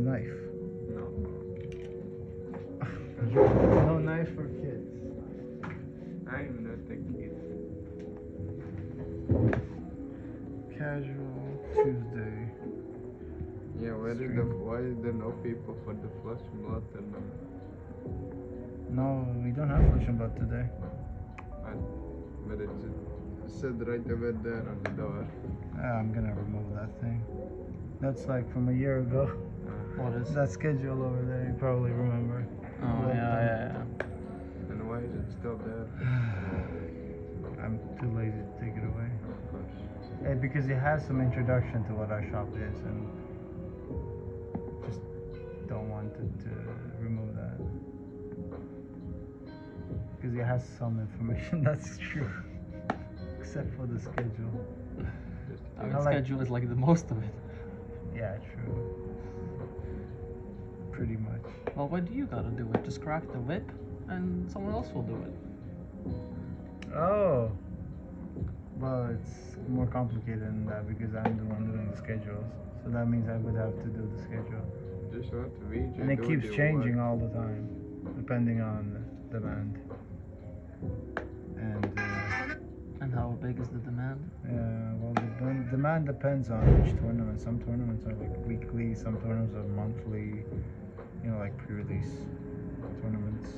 knife? No. No knife for kids. I'm not a kid. Casual Tuesday. Yeah, why is there no people for the flesh and blood tournament? No, we don't have flesh and blood today. But it said right over there on the door. I'm gonna remove that thing. That's like from a year ago. What is That schedule over there, you probably remember. Oh, yeah. And why is it still there? I'm too lazy to take it away. Of course. Because it has some introduction to what our shop is, and just don't want it to remove that. Because it has some information, that's true. Except for the schedule. Our schedule is like the most of it. Yeah, true. Pretty much. Well, what do you gotta do it? Just crack the whip and someone else will do it. Oh. Well, it's more complicated than that because I'm the one doing the schedules. So that means I would have to do the schedule. Just want to read you. And it keeps changing all the time, depending on the demand. And how big is the demand? Well, the demand depends on which tournament. Some tournaments are like weekly, some tournaments are monthly, like pre-release tournaments.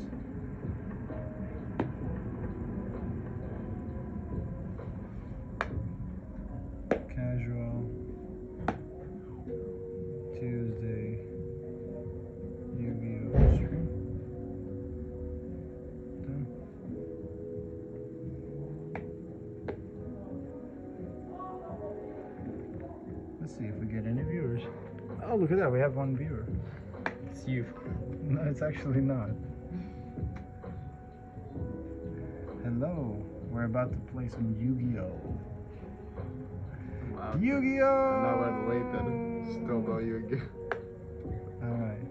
Casual Tuesday Yu-Gi-Oh stream. Done. Let's see if we get any viewers. Oh, look at that, we have one viewer. It's you. No, it's actually not. Hello, we're about to play some Yu-Gi-Oh! Wow. Yu-Gi-Oh! An hour later, still no Yu-Gi-Oh! Alright.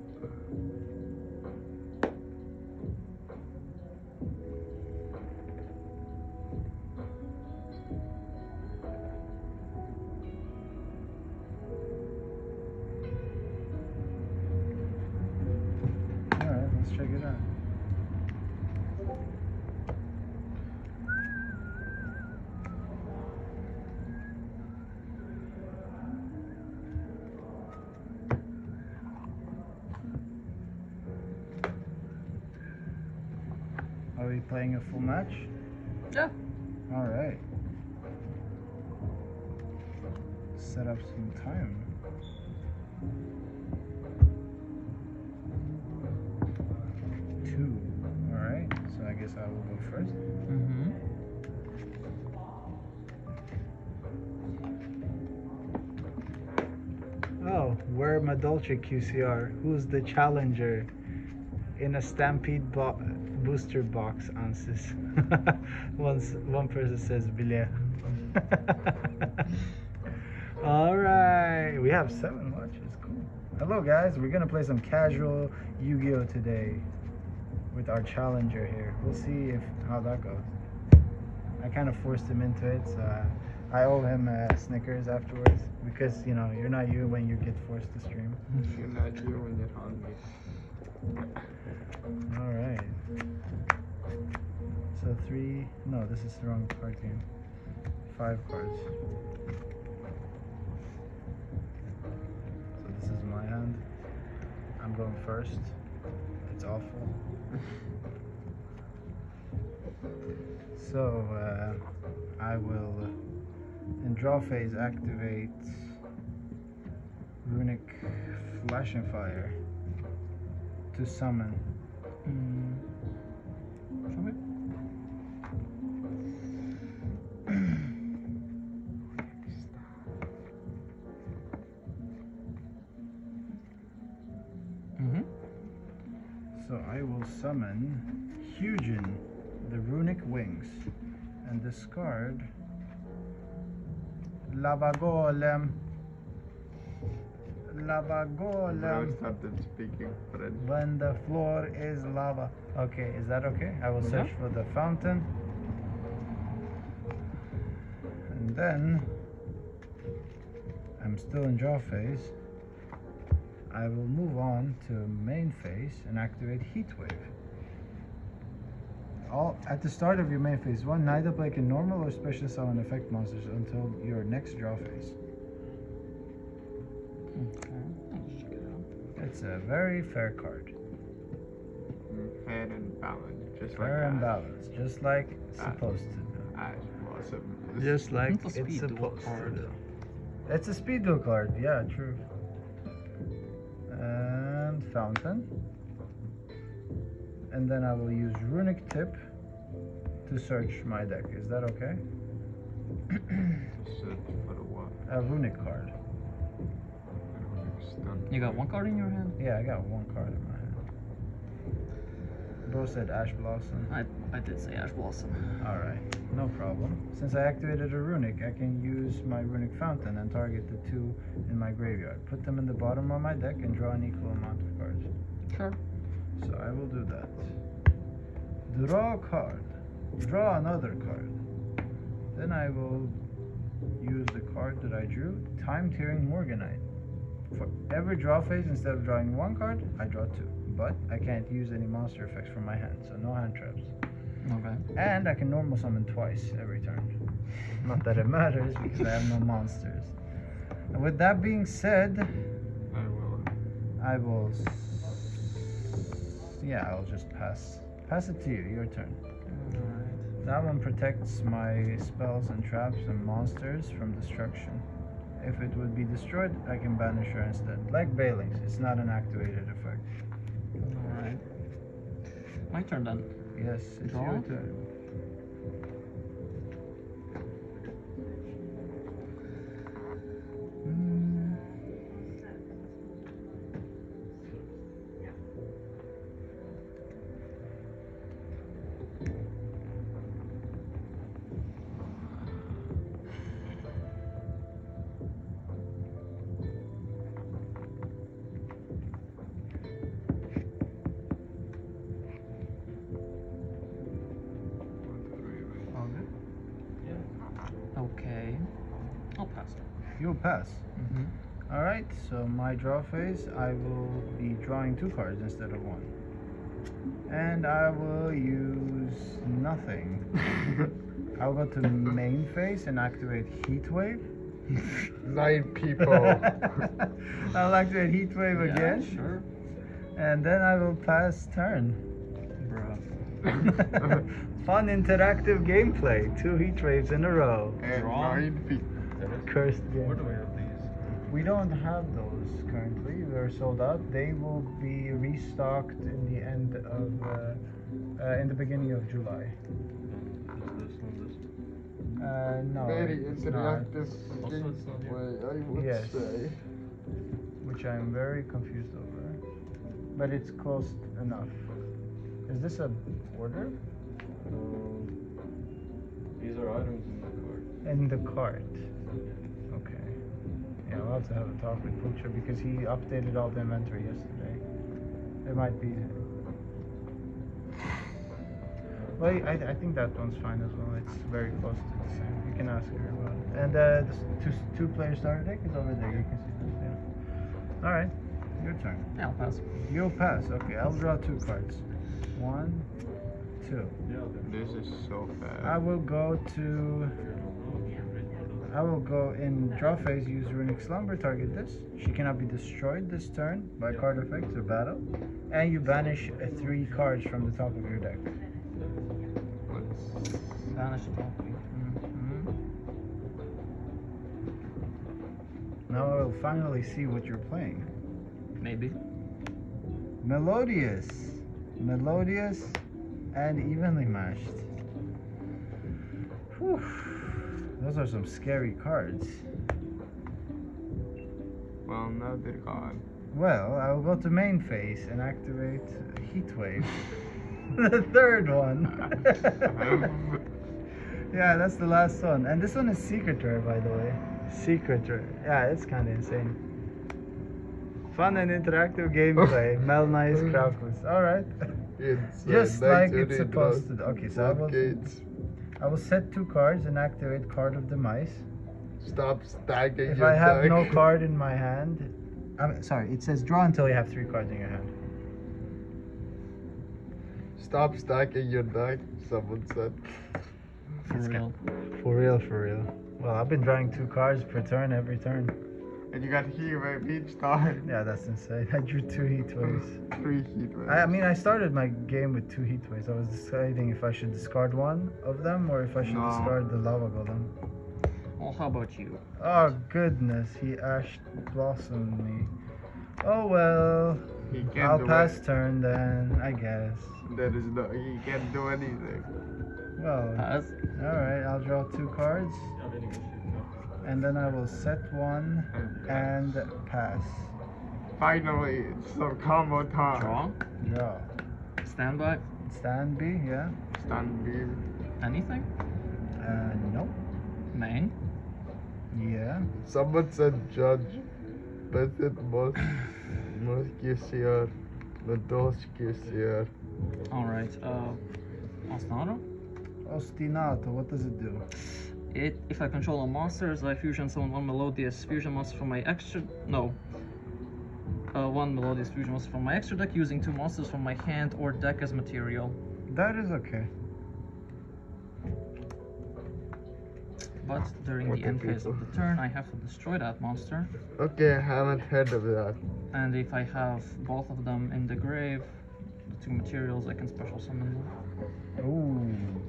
Alright, let's check it out. Are we playing a full match? Yeah. Alright. Set up some time. Two. Alright, so I guess I will go first. Mm-hmm. Oh, we're Madolce QCR. Who's the challenger? In a Stampede booster box answers. One person says Billet. Alright, we have 7 watches. Cool. Hello guys, we're gonna play some casual Yu-Gi-Oh today with our challenger here. We'll see how that goes. I kind of forced him into it, so I owe him Snickers afterwards because you're not you when you get forced to stream. You're not you when you're hungry. Alright. So 3. No, this is the wrong card game. 5 cards. So this is my hand. I'm going first. It's awful. So I will in draw phase activate Runic Flash and Fire to summon. Okay. Mm-hmm. So I will summon Hugin, the Runic Wings, and discard Lava Golem. Lava Golem. Bro started speaking French. When the floor is lava. Okay, is that okay? I will search for the fountain. And then I'm still in draw phase. I will move on to main phase and activate Heat Wave. At the start of your main phase 1, neither play can normal or special summon effect monsters until your next draw phase. Okay, let's check it out. It's a very fair card. Fair and balanced, just Fair like and Ash. balanced, just like it's supposed to do. Ash Blossom. Just like It's a speed duel card. It's a speed duel card, yeah, true. And Fountain. And then I will use Runic Tip to search my deck. Is that okay? Search for the what? A Runic card. Stun. You got one card in your hand? Yeah, I got one card in my hand. Bro said Ash Blossom. I did say Ash Blossom. Alright, no problem. Since I activated a Runic, I can use my Runic Fountain and target the 2 in my graveyard. Put them in the bottom of my deck and draw an equal amount of cards. Sure. So I will do that. Draw a card. Draw another card. Then I will use the card that I drew, Time Tearing Morganite. For every draw phase, instead of drawing one card, I draw 2. But I can't use any monster effects from my hand, so no hand traps. Okay. And I can normal summon twice every turn. Not that it matters because I have no monsters. And with that being said, I'll just pass. Pass it to you, your turn. Alright. That one protects my spells and traps and monsters from destruction. If it would be destroyed, I can banish her instead. Like Bailings, it's not an activated effect. Alright. My turn then. Yes, it's Draw? your turn. Okay. I'll pass. You'll pass. Mm-hmm. Alright, so my draw phase, I will be drawing 2 cards instead of 1. And I will use nothing. I'll go to main phase and activate Heat Wave. 9 people. I'll activate Heat Wave Yeah, again. sure. And then I will pass turn. Bruh. Fun interactive gameplay. 2 Heat Waves in a row. And Draw. 9 people. Cursed game. Where do we have these? We don't have those currently. They're sold out. They will be restocked in the end of, in the beginning of July. Is this one? No, Very it's not. interactive Also, it's not here. gameplay, I would Yes. say. Which I'm very confused over. But it's close enough. Is this a order? These are items in the card. In the cart. Okay. Yeah, we'll have to have a talk with Pucha because he updated all the inventory yesterday. It might be. Well, I think that one's fine as well. It's very close to the same. You can ask her about it. And the two-player starter deck is over there. You can see this. Yeah. All right, your turn. Yeah, I'll pass. You'll pass. Okay, I'll draw 2 cards. 1, 2. Yeah, This is so fast. I will go to. I will go in draw phase, use Runic Slumber, target this. She cannot be destroyed this turn by card effects or battle. And you banish 3 cards from the top of your deck. Let's Banish the top. Now I will finally see what you're playing. Maybe. Melodious. Melodious and evenly matched. Whew. Those are some scary cards. Well, now they're gone. Well, I will go to main phase and activate Heat Wave. The third one. Yeah, that's the last one. And this one is Secret Rare, by the way. Secret Rare. Yeah, it's kind of insane. Fun and interactive gameplay. Mel Nice Krakus. Alright. It's Just like it's supposed to. Okay, so Gates. I will set 2 cards and activate Card of Demise. Stop stacking If your I have deck. no card in my hand, I'm sorry, it says draw until you have 3 cards in your hand. Stop stacking your deck, someone said. For real. For real, for real. Well, I've been drawing 2 cards per turn every turn. And you got heat wave each time. Yeah, that's insane. I drew 2 heat waves. 3 heat waves. I mean, I started my game with 2 heat waves. I was deciding if I should discard one of them or if I should No. discard the lava golem. Well, how about you? Oh goodness, he ash blossomed me. Oh well, He can't I'll do pass it. turn then, I guess. There is no, he can't do anything. Well, Pass. alright, I'll draw 2 cards Ja, weet ik wat je and then I will set 1 and pass. Finally, it's some combo time. Draw. Draw. Standby. Stand B, yeah? Stand beam. Anything? Nope. Main. Yeah. Someone said judge. Petit Mosquisier. Medosquisier. Alright, Ostinato. Ostinato, what does it do? If I control a monster, I fusion summon 1 melodious fusion monster from my extra. No. 1 melodious fusion monster from my extra deck using 2 monsters from my hand or deck as material. That is okay. But during What the the end phase of people? the turn, I have to destroy that monster. Okay, I haven't heard of that. And if I have both of them in the grave, the 2 materials, I can special summon them. Ooh,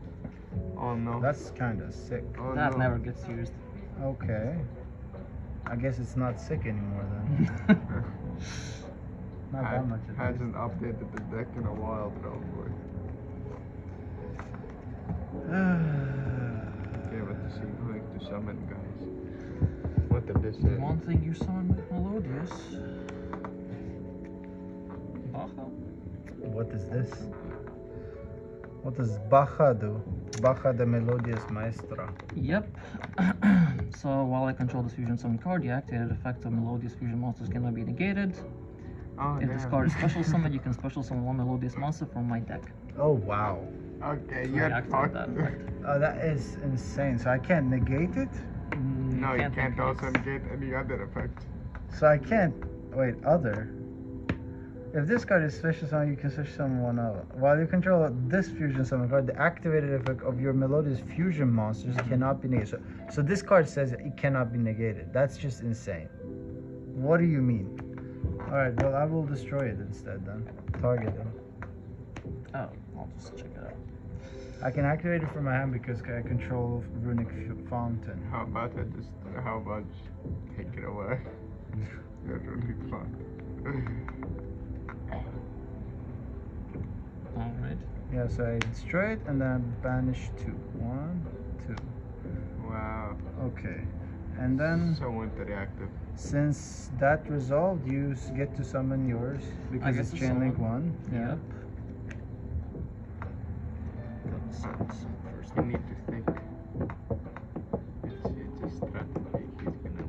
Oh no. that's kind of sick. Oh, That no. never gets used. Okay. I guess it's not sick anymore then. Not that much at least. Hasn't updated the deck in a while, probably. Okay, but this is going to summon, guys. What did this say? One thing you summon with Melodious. Baja? What is this? What does Baja do? Baja de Melodious Maestra. Yep. So while I control this fusion summon card, the activated effect of Melodious fusion monsters cannot be negated. Oh, If this damn. card is special summoned, you can special summon 1 Melodious monster from my deck. Oh wow. Okay, So I you're activate fucked. that effect. Oh, that is insane. So I can't negate it? No, you can't negate. also negate any other effect. So I can't. Wait, other. If this card is special summon, you can special summon one other. While you control this fusion summon card, the activated effect of your Melodious fusion monsters cannot be negated. So this card says it cannot be negated. That's just insane. What do you mean? Alright, well, I will destroy it instead then. Target them. Oh, I'll just check it out. I can activate it from my hand because I control Runic Fountain. How about just take it away? You're really fun. Alright. Yeah, so I destroy it and then I banish 2. 1, 2. Wow. Okay. And then, So interactive. since that resolved, you get to summon yours because get it's to Chain Link summon. 1. Yeah. Yep. Gotta summon some first. You need to think. It's a strategy. He's gonna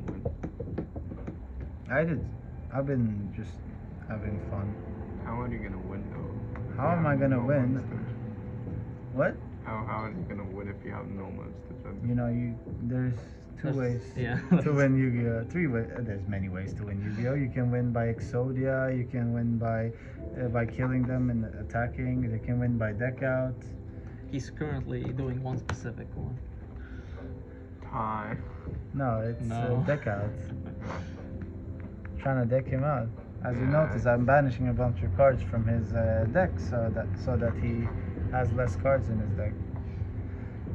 win. I've been just having fun. How are you gonna win though? How You am I have gonna no win? monsters. What? How are you gonna win if you have no monsters? You know, there's 2 That's- ways yeah. to win Yu-Gi-Oh. 3 ways. There's many ways to win Yu-Gi-Oh. You can win by Exodia. You can win by killing them and attacking. You can win by deck out. He's currently doing one specific one. Time. No, it's No. deck out. Trying to deck him out. As you Yeah. notice, I'm banishing a bunch of cards from his deck so that he has less cards in his deck.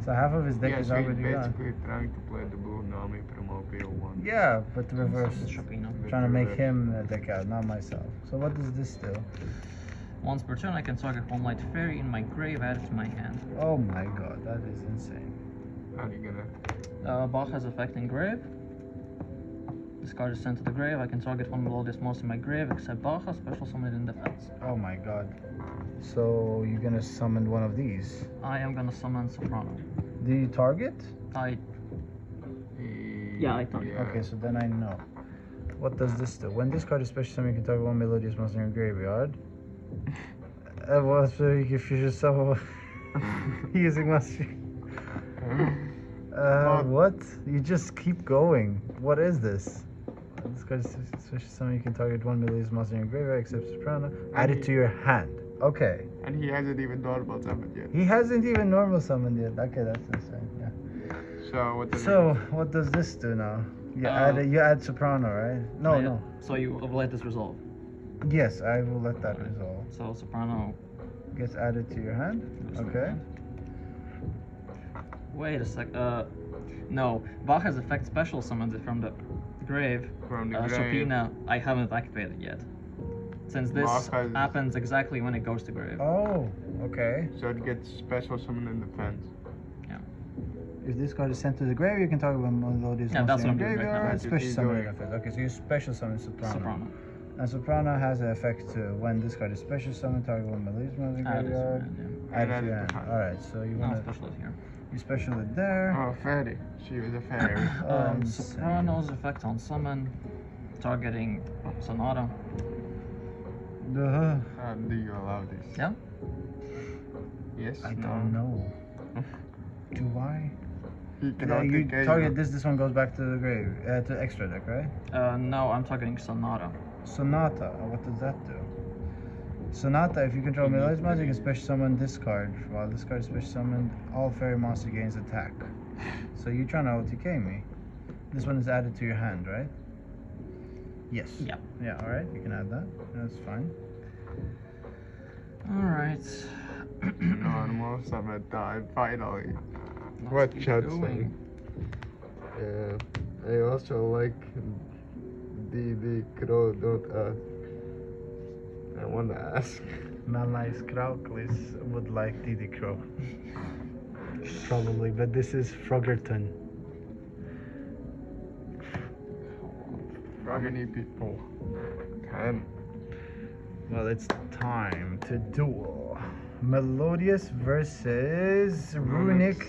So half of his deck Yeah, is so he's already gone. basically trying to play the blue Nami from OPO1. Yeah, but reverse. Shopino. Trying to make him deck out, not myself. So what does this do? Once per turn, I can target 1 light fairy in my grave, add it to my hand. Oh my god, that is insane. How are you gonna? Bach has effect in grave. This card is sent to the grave. I can target 1 melodious monster in my grave, except Baja, special summon it in defense. Oh my god. So you're gonna summon one of these. I am gonna summon Soprano. Do you target? Yeah, I thought- Okay, so then I know. What does this do? When this card is special summon, you can target 1 melodious monster in your graveyard. Well, so you can fusion summon using monster. What? You just keep going. What is this? This guy's special summon. You can target one Melodious monster in your graveyard except Soprano. Add it to your hand. Okay. And he hasn't even normal summoned yet. He hasn't even normal summoned yet. Okay, that's insane. Yeah. So what does So what does this do now? You add Soprano, right? No, Yeah. no. So you let this resolve. Yes, I will let that resolve. So Soprano Gets added to your hand. goes to my Okay. hand. Wait a sec. No. Bach has effect special summons it from the grave. From the grave. Chopina, I haven't activated yet. Since this Bach has- happens exactly when it goes to grave. Oh, okay. So it gets special summon in defense. If this card is sent to the grave, you can target one Melodious Yeah, that's monster in what I'm doing right now. graveyard. That's what Special he's summon doing. it effect. Okay, so you special summon Soprano. Soprano. And Soprano has an effect to when this card is special summon, target one Melodious monster in Add it to graveyard. hand, yeah. Add it And to your add it hand. to hand. Alright, so you Now want to special it here. you special it there. Oh, fairy. She was a fairy. Insane. Soprano's effect on summon, targeting Sonata. Duh. Do you allow this? Yeah. Yes. I no. don't know. Do I? He can Yeah, only you KO. target this one goes back to the grave, to extra deck, right? No, I'm targeting Sonata. Sonata, what does that do? Sonata, if you control Melodious monster, you can special summon this card. While this card is special summoned, all fairy monster gains attack. So you're trying to OTK me. This one is added to your hand, right? Yes. Yeah. Yeah, alright, you can add that. That's fine. Alright. Normal summon time, finally. Let's What keep chat going. saying? Yeah. I also like DD Crow, don't ask. I want to ask. Malnice Krauklis would like Didi Crow. Probably, but this is Froggerton. How many people? 10. Well, it's time to duel. Melodious versus Runic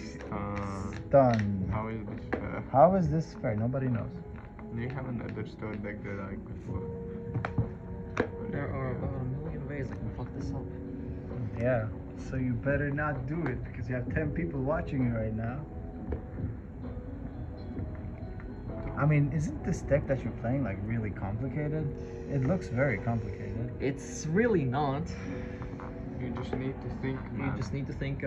Stun. How is this fair? How is this fair? Nobody knows. You haven't understood like that I could flip. There are about a million ways I can fuck this up. Yeah, so you better not do it because you have 10 people watching you right now. I mean, isn't this deck that you're playing like really complicated? It looks very complicated. It's really not. You just need to think, You man. just need to think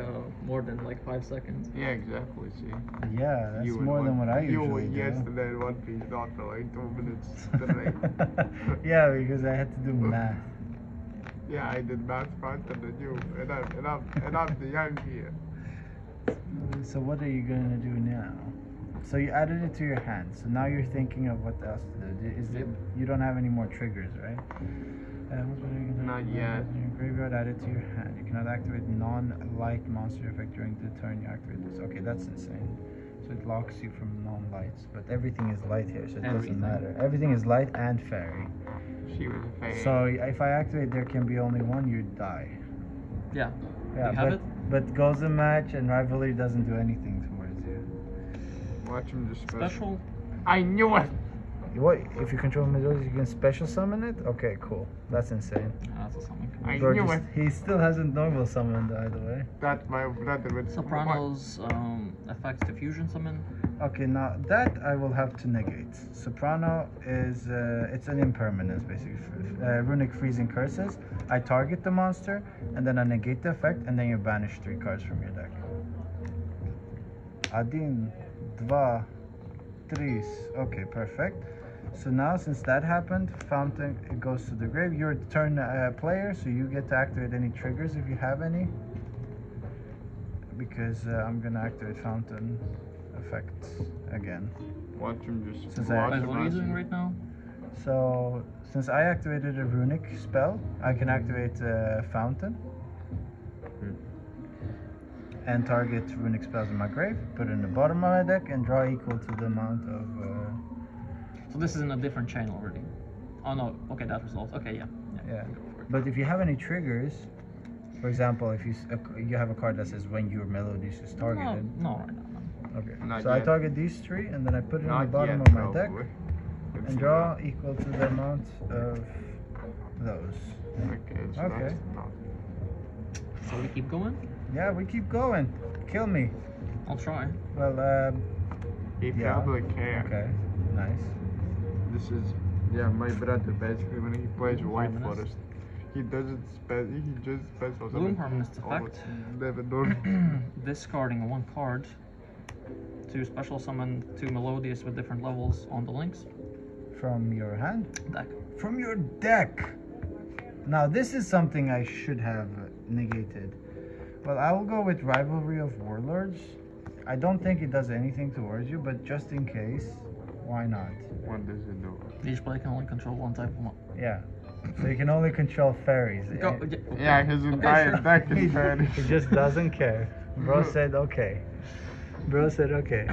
more than like 5 seconds. Yeah, exactly, see. Yeah, that's You would more than want- what I you usually would do. yesterday in One Piece not for like 2 minutes straight. Yeah, because I had to do math. Yeah, I did math faster than you, and I'm the young here. So what are you gonna do now? So you added it to your hand. So now you're thinking of what else to do. Is it, you don't have any more triggers, right? Not yet. In your graveyard, add it to your hand. You cannot activate non-light monster effect during the turn you activate this. Okay, that's insane. So it locks you from non-lights, but everything is light here, so it Everything. doesn't matter. Everything is light and fairy. She was a fairy. So if I activate, there can be only one. You die. Yeah. Yeah, you have but it? but goes a match and rivalry doesn't do anything towards you. Watch him just Special? I knew it! What if you control Melodious, you can special summon it? Okay, cool. That's insane. That's a something. I Bro, knew just- it. He still hasn't normal summoned either way. That my brother would. Soprano's effects to fusion summon. Okay, now that I will have to negate. Soprano is it's an impermanence basically. Runic freezing curses. I target the monster and then I negate the effect and then you banish 3 cards from your deck. Один, два, три. Okay, perfect. So now since that happened, Fountain it goes to the grave. You're turn player, so you get to activate any triggers if you have any. Because I'm gonna activate Fountain effect again. Watch him just. Since watch I- Wait, him what are you as doing he- right now? So since I activated a runic spell, I can activate Fountain and target runic spells in my grave, put it in the bottom of my deck, and draw equal to the amount of. So this is in a different chain already. Oh no, okay, that resolves. Okay, yeah. Yeah. But if you have any triggers, for example, if you have a card that says when your Melodious is targeted. No, right now. No. Okay. Not So I yet. target these 3, and then I put it in the Not bottom yet, of my deck, probably. It's and draw equal to the amount of those. Okay, so Okay. that's not. So we keep going? Yeah, we keep going. Kill me. I'll try. Well, He yeah. probably can. Okay, nice. The This is, yeah, my brother basically when he plays White minutes. Forest, he doesn't he just special Bloom Permanent's almost effect. never done. Discarding one card to special summon two Melodious with different levels on the links. From your hand? Deck. From your deck! Now, this is something I should have negated. Well, I will go with Rivalry of Warlords. I don't think it does anything towards you, but just in case, why not? What does it do? Each player can only control one type of Yeah. So you can only control fairies. Go, Eh, okay. Yeah, his entire sure. deck is fairy. He just doesn't care. Bro said okay. Bro said okay.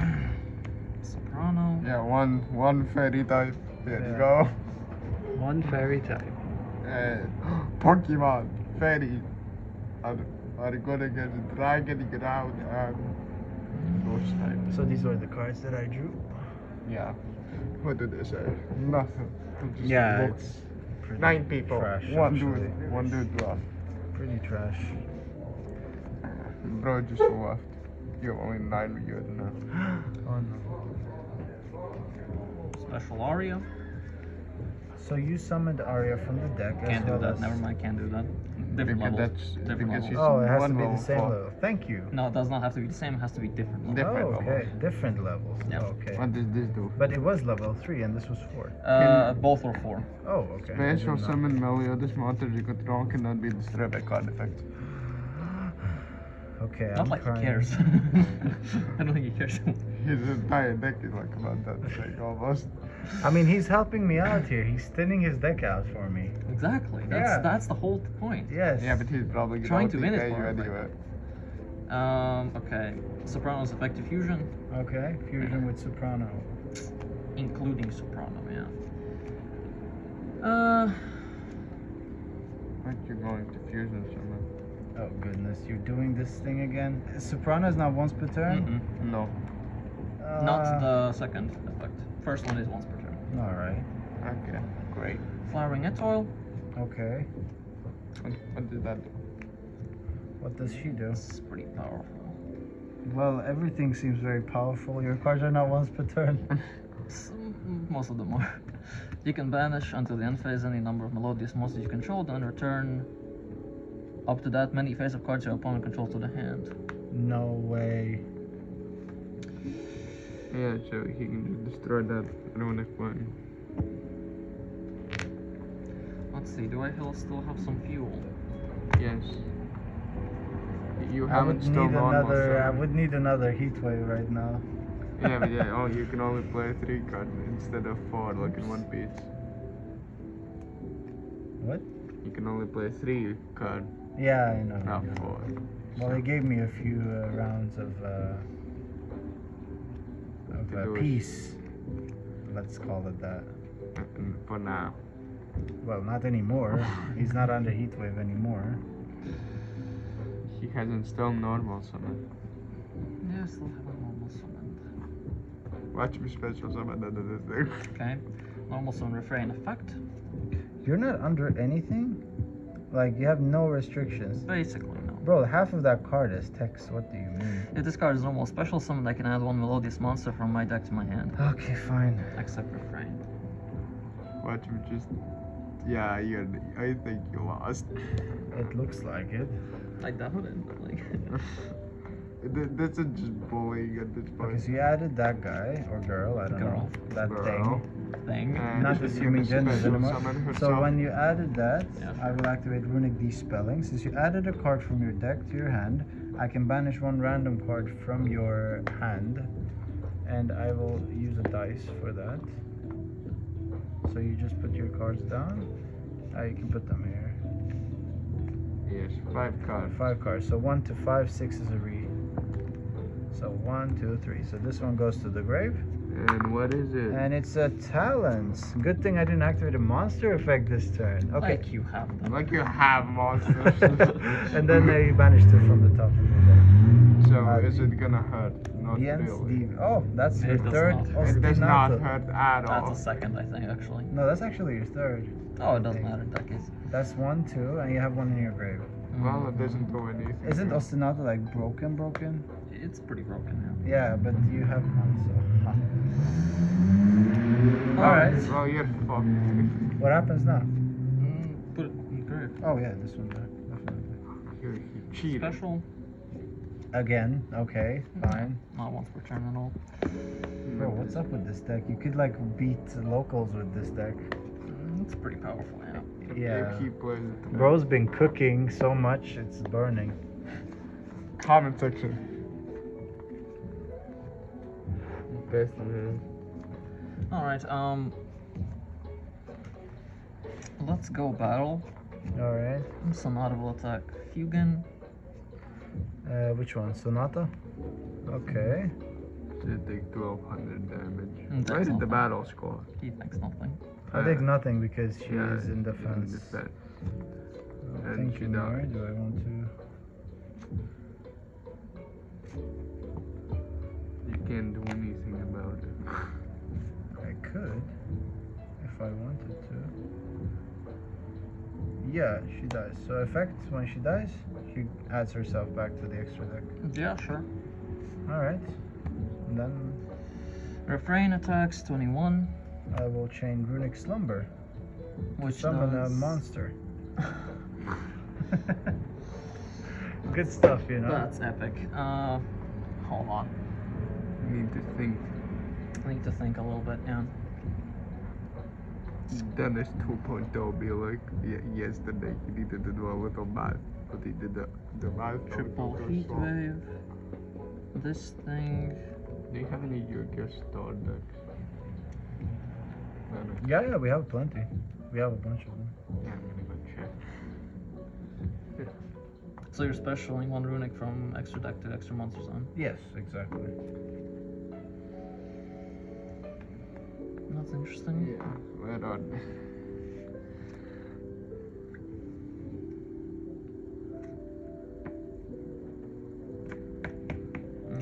Soprano. Yeah, one fairy type. There you Yeah. go. One fairy type. Pokemon fairy are gonna get a dragon ground and those types. So these were the cards that I drew. Yeah. What do they say? Nothing. They just Yeah, look. it's pretty 9 people. trash, One actually. dude. One dude left. Pretty trash. Bro just left. You have only 9 good now. Oh no. Special Aria. So you summoned Arya from the deck Can't as do well that. as... Never mind. Can't do that. Different Because levels. that's- Different because levels. she's- Oh, it has to One be the level same four. level. Thank you. No, it does not have to be the same. It has to be different levels. Different Oh, okay. levels. Different levels. Yeah. Okay. What does this do? But it was level 3 and this was 4. Both were 4. Oh, okay. I Special did not- summon Meliodas monsters you control cannot be destroyed by card effects. Okay, Not I'm like crying. he cares. I don't think he cares. His entire deck is like about that thing almost. I mean, he's helping me out here. He's thinning his deck out for me. Exactly. Yeah. That's the whole point. Yes. Yeah, but he's probably gonna Trying to win it OTK you for him, anyway. Okay. Soprano's effective fusion, Okay, fusion with Soprano. including Soprano, yeah. Aren't you going to fusion summon? Oh goodness, you're doing this thing again. Soprano is not once per turn. Mm-mm. No. Not the second effect. First one is once per turn. All right. Okay, great. Flowering Etoile. Okay. What did that do? What does she do? It's pretty powerful. Well, everything seems very powerful. Your cards are not once per turn. Most of them are. You can banish until the end phase any number of Melodious monsters you control, then return up to that many face of cards your opponent controls to the hand. No way. Yeah, so he can just destroy that runic one. Let's see, do I still have some fuel? Yes. You I would haven't still need gone another. I monster. would need another heat wave right now. Yeah, but yeah, oh, you can only play 3 cards instead of 4, like in One Piece. What? You can only play 3 cards, Yeah, I know. not yeah. 4. Well, they gave me a few rounds of do it. peace. Let's call it that. For now. Well, not anymore. He's not under heat wave anymore. He hasn't still normal summon. Yeah, I still have a normal summon. Watch me special summon under this thing. Okay. Normal summon refrain effect. You're not under anything? Like, you have no restrictions. Basically, no. Bro, half of that card is text. What do you mean? If this card is normal special summon, I can add one Melodious monster from my deck to my hand. Okay, fine. Except refrain. Watch me just. Yeah, I think you lost. It looks like it. I doubt it, but like. That's just bullying at this point. Because you added that guy or girl, I don't Girl. know. That Girl. Thing. And Not she's assuming gonna genders special anymore. summon So herself. when you added that, Yeah, I will activate Runic Despelling. Since you added a card from your deck to your hand, I can banish one random card from your hand, and I will use a dice for that. So you just put your cards down. You can put them here. Yes, 5 cards. 5 cards. So 1 to 5, 6 is a read. So 1, 2, 3. So this one goes to the grave. And what is it? And it's a talents. Good thing I didn't activate a monster effect this turn. Okay. Like you have them. Like you have monsters. And then they banished it from the top of the deck. So is it gonna hurt? Not The ends, really. oh, that's your It does third. not hurt. It does not ostinato. hurt at That's all. a second, I think, actually. No, that's actually your third. Oh, it doesn't Okay. matter in that case. That's 1, 2, and you have one in your grave. Well, it doesn't do anything. Isn't ostinato like broken? It's pretty broken now. Yeah, but you have one, so. Ha. Alright. Well, you're fucked. What happens now? Put it in grave. Oh yeah, this one there. Definitely. You cheated. Special. Again, okay, fine. Not once per turn at all. Bro, what's up with this deck? You could like beat locals with this deck. It's pretty powerful, yeah. Yeah. If he plays it. Bro's been cooking so much, it's burning. Comment section. Best man. Alright, let's go battle. Alright. Sonata will attack Fugan. Which one? Sonata? Okay. Should take 1200 damage. That's Where did the nothing. battle score? He thinks nothing. I think nothing because she Yeah, is in defense. defense. I'm And she thinking here, died. do I want to? You can't do anything about it. I could, if I wanted to. Yeah, she dies. So effect, when she dies, she adds herself back to the extra deck. Yeah, sure. Alright. And then Refrain attacks 21, I will chain Runic Slumber. which Summon a does... monster. Good stuff, you know. That's epic. Hold on. You need to think. I need to think a little bit, yeah. Dennis 2.0 be like, yesterday he needed to do a little math, but he did the math. Triple heat wave. This thing. Do you have any Yuranka star decks? Dennis? Yeah, we have plenty. We have a bunch of them. Yeah, I'm gonna go check. So you're specialing one runic from extra deck to extra monster zone. Yes, exactly. That's interesting. Yeah, where are they?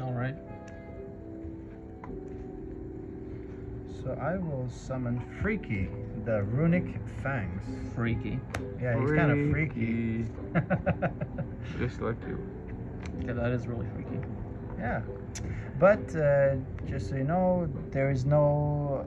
Alright. So I will summon Freaky, the Runic Fangs. Freaky. Yeah, he's kind of freaky. Just like you. Yeah, that is really freaky. Yeah. But just so you know, there is no.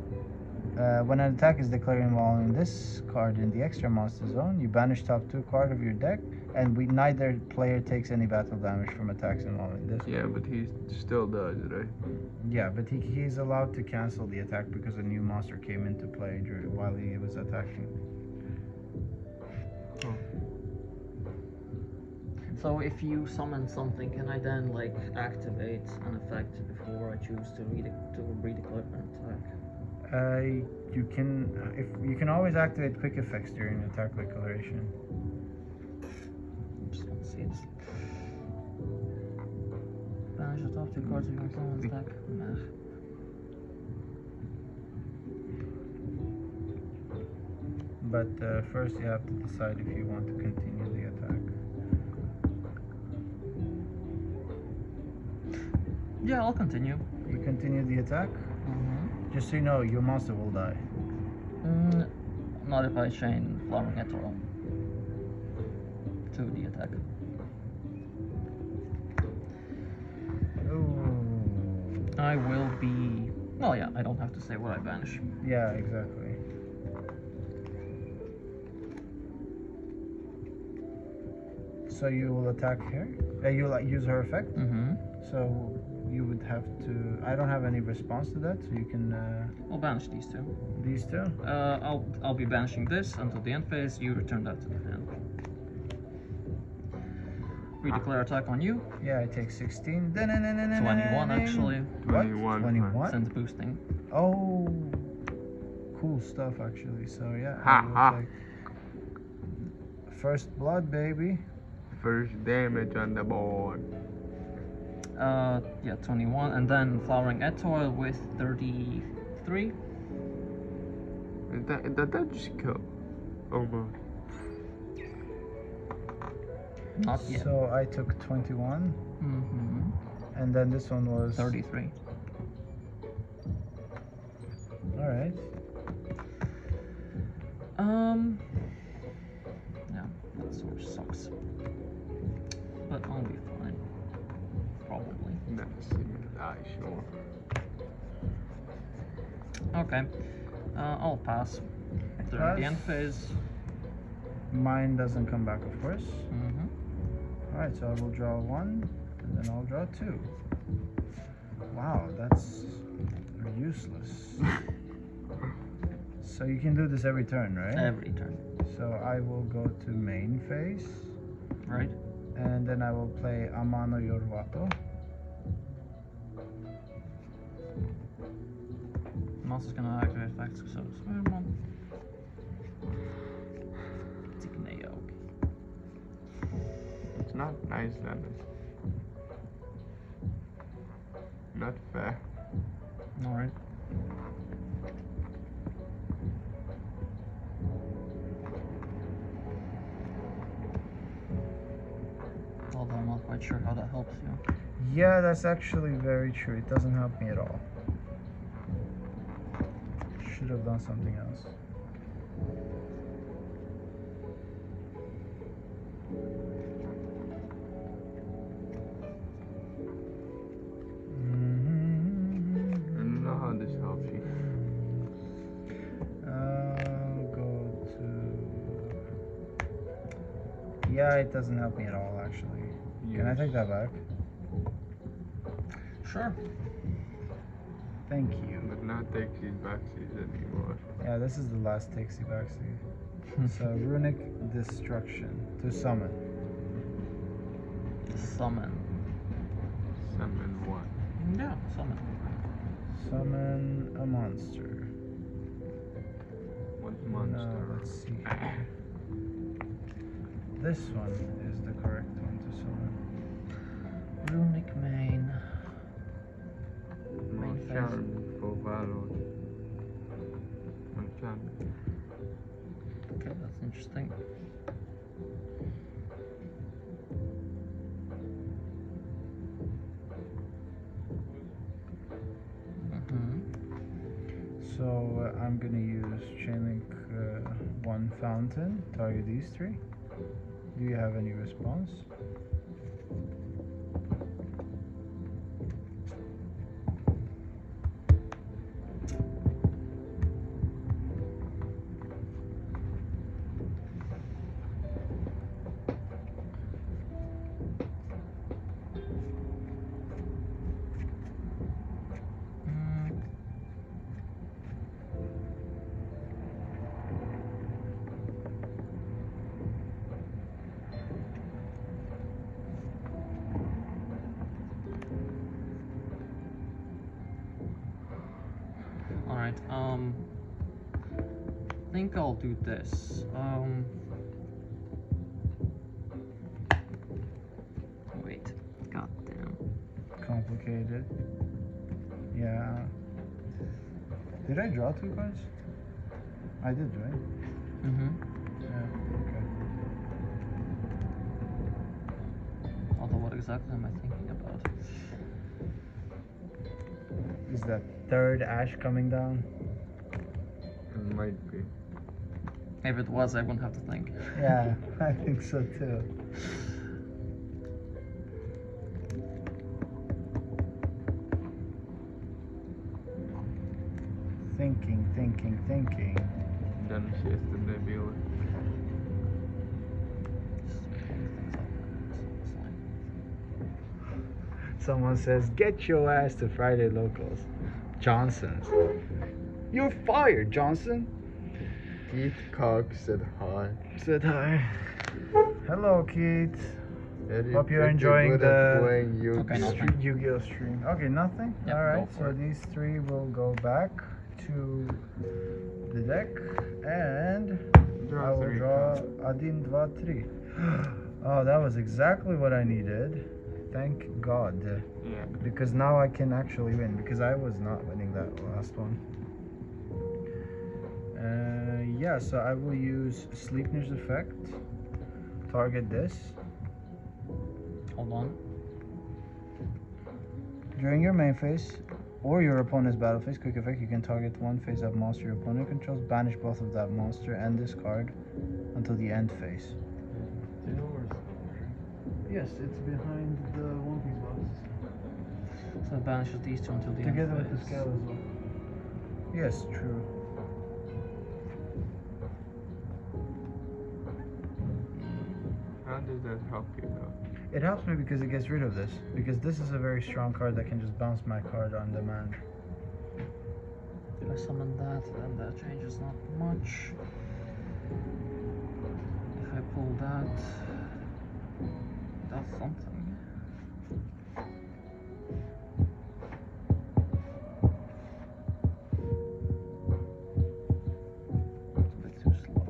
When an attack is declared involving this card in the extra monster zone, you banish top 2 card of your deck, and neither player takes any battle damage from attacks involving this. Yeah, but he still does, right? Yeah, but he's allowed to cancel the attack because a new monster came into play while he was attacking. Oh. So if you summon something, can I then like activate an effect before I choose to redeclare an attack? You can always activate quick effects during attack declaration. Just want to see this. Banish the top 2 cards of your opponent's deck. Nah. But first you have to decide if you want to continue the attack. Yeah, I'll continue. You continue the attack? Mm-hmm. Just so you know, your monster will die. Not if I chain Flowering Ethereal to the attack. Ooh. I will be... Well, yeah, I don't have to say what I banish. Yeah, exactly. So you will attack her? You'll use her effect? Mm-hmm. So you would have to... I don't have any response to that, so you can... I'll banish these two. These two? I'll be banishing this until the end phase. You return that to the hand. Redeclare attack on you. Yeah, I take 16. 21 actually. What? 21. 21? Sends boosting. Oh, cool stuff actually. So yeah, Ha, I will ha. take first blood, baby. First damage on the board. Yeah, 21, and then Flowering Etoile with 33. That just kill. Almost. Not yet. So I took 21, Mm-hmm. and then this one was 33. All right. Yeah, that sort of sucks. But I'll be fine. Probably. Never see me die, sure. Okay. I'll pass. During the end Pass. phase. Mine doesn't come back, of course. Mm-hmm. Alright, so I will draw 1, and then I'll draw 2. Wow, that's useless. So you can do this every turn, right? Every turn. So I will go to main phase, Right? and then I will play Amano Yorwato. Monster's gonna activate effects, so smooth one. It's not nice damage. Not fair. Alright. Although I'm not quite sure how that helps you. Yeah, that's actually very true. It doesn't help me at all. Should have done something else. I don't know how this helps you. I'll go to... Yeah, it doesn't help me at all, actually. Can I take that back? Sure. Thank you. But not take these backsies anymore. Yeah, this is the last takesy backsy. So, runic destruction to summon. Summon. Summon what? Yeah, summon. Summon a monster. What monster? No, let's see. This one is the correct one to summon. Runic main. More Main phase. charm for Valor. Enchantment. Okay, that's interesting. So I'm gonna use Chainlink 1 Fountain, target these 3. Do you have any response? Alright, I think I'll do this. Wait, goddamn. Complicated. Yeah. Did I draw 2 cards? I did, right? Mm-hmm. Yeah, okay. Although, what exactly am I thinking about? Is that 3rd ash coming down? It might be. If it was, I wouldn't have to think. Yeah, I think so too. Thinking. Then she has the Nebula. Someone says, get your ass to Friday Locals. Johnson's. You're fired, Johnson. Keith Cox said hi. Said hi. Hello, Keith. Very Hope you're pretty enjoying good at the playing Yu-Gi-Oh. Okay, nothing. Yu-Gi-Oh stream. Okay, nothing? Yep, Alright, go for so it. these 3 will go back to the deck, and I will 3 draw cards. Adin 2, 3. Oh, that was exactly what I needed. Thank God. Yeah. Because now I can actually win, because I was not winning that last one. Yeah, so I will use Sleipnir's effect. Target this. Hold on. During your main phase or your opponent's battle phase, quick effect, you can target 1 face-up monster your opponent controls, banish both of that monster and this card until the end phase. Do you know where it's going? Yes, it's behind the One Piece box. So it banishes these 2 until the Together end with the phase. scale as well. Yes, true. does that help you though? It helps me because it gets rid of this. Because this is a very strong card that can just bounce my card on demand. If I summon that, then that changes not much. If I pull that, that's something. It's a bit too slow.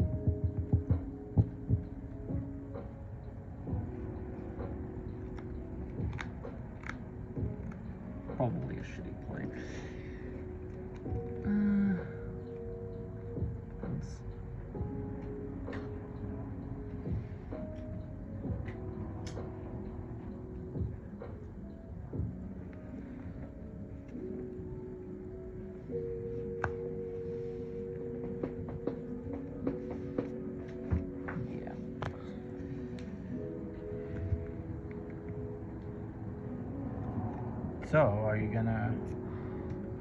Probably a shitty play. Let's- Yeah. So, are you gonna...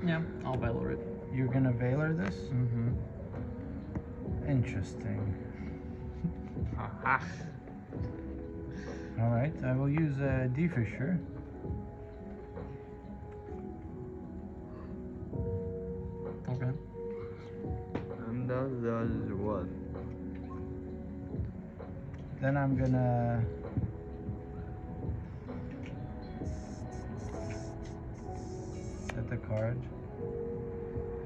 Yeah, I'll valor it. You're gonna Valor this? Mm-hmm. Interesting. Haha. Alright, I will use a D-Fisher. Okay. And that does what? Then I'm gonna... set the card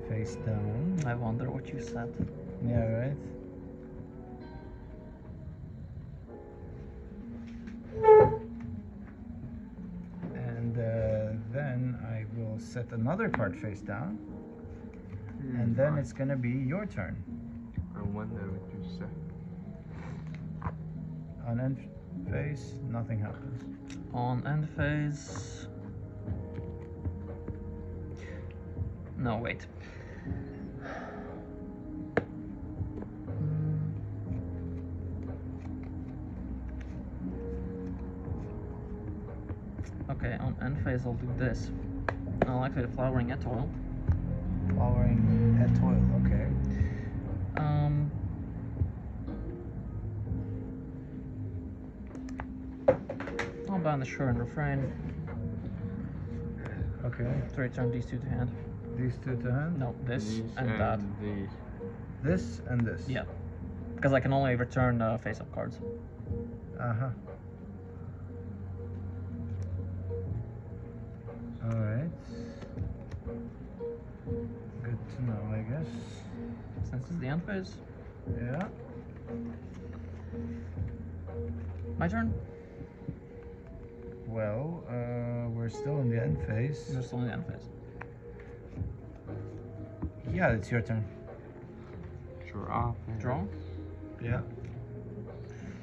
face down. I wonder what you said. Yeah, right? And then I will set another card face down. And then it's gonna be your turn. I wonder what you said. On end phase, nothing happens. On end phase. No, wait. Okay, on end phase I'll do this. I'll activate Flowering Etoile. Flowering at toil, okay. I'll ban the Sure and Refrain Okay. to return these two to hand. These two to hand? No, this These and that. These. This and this? Yeah. Because I can only return face-up cards. Uh-huh. Alright. Good to know, I guess. Since it's the end phase. Yeah. My turn? Well, we're still in the end phase. You're still in the end phase. Yeah, it's your turn. Draw. Draw. Yeah.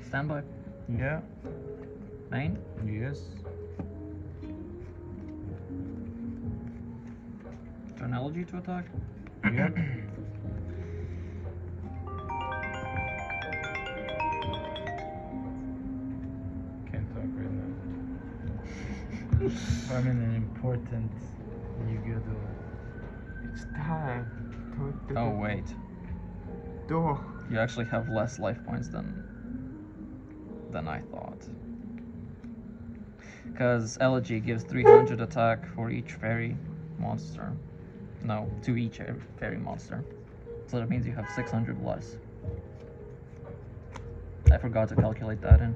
Standby. Yeah. Main. Yes. Turn Elegy to attack. Yep. Can't talk right now. I'm in an important Yu-Gi-Oh duel. It's time. Oh wait. Door. You actually have less life points than I thought. Because Elegy gives 300 attack for each fairy monster. No, to each fairy monster. So that means you have 600 less. I forgot to calculate that in.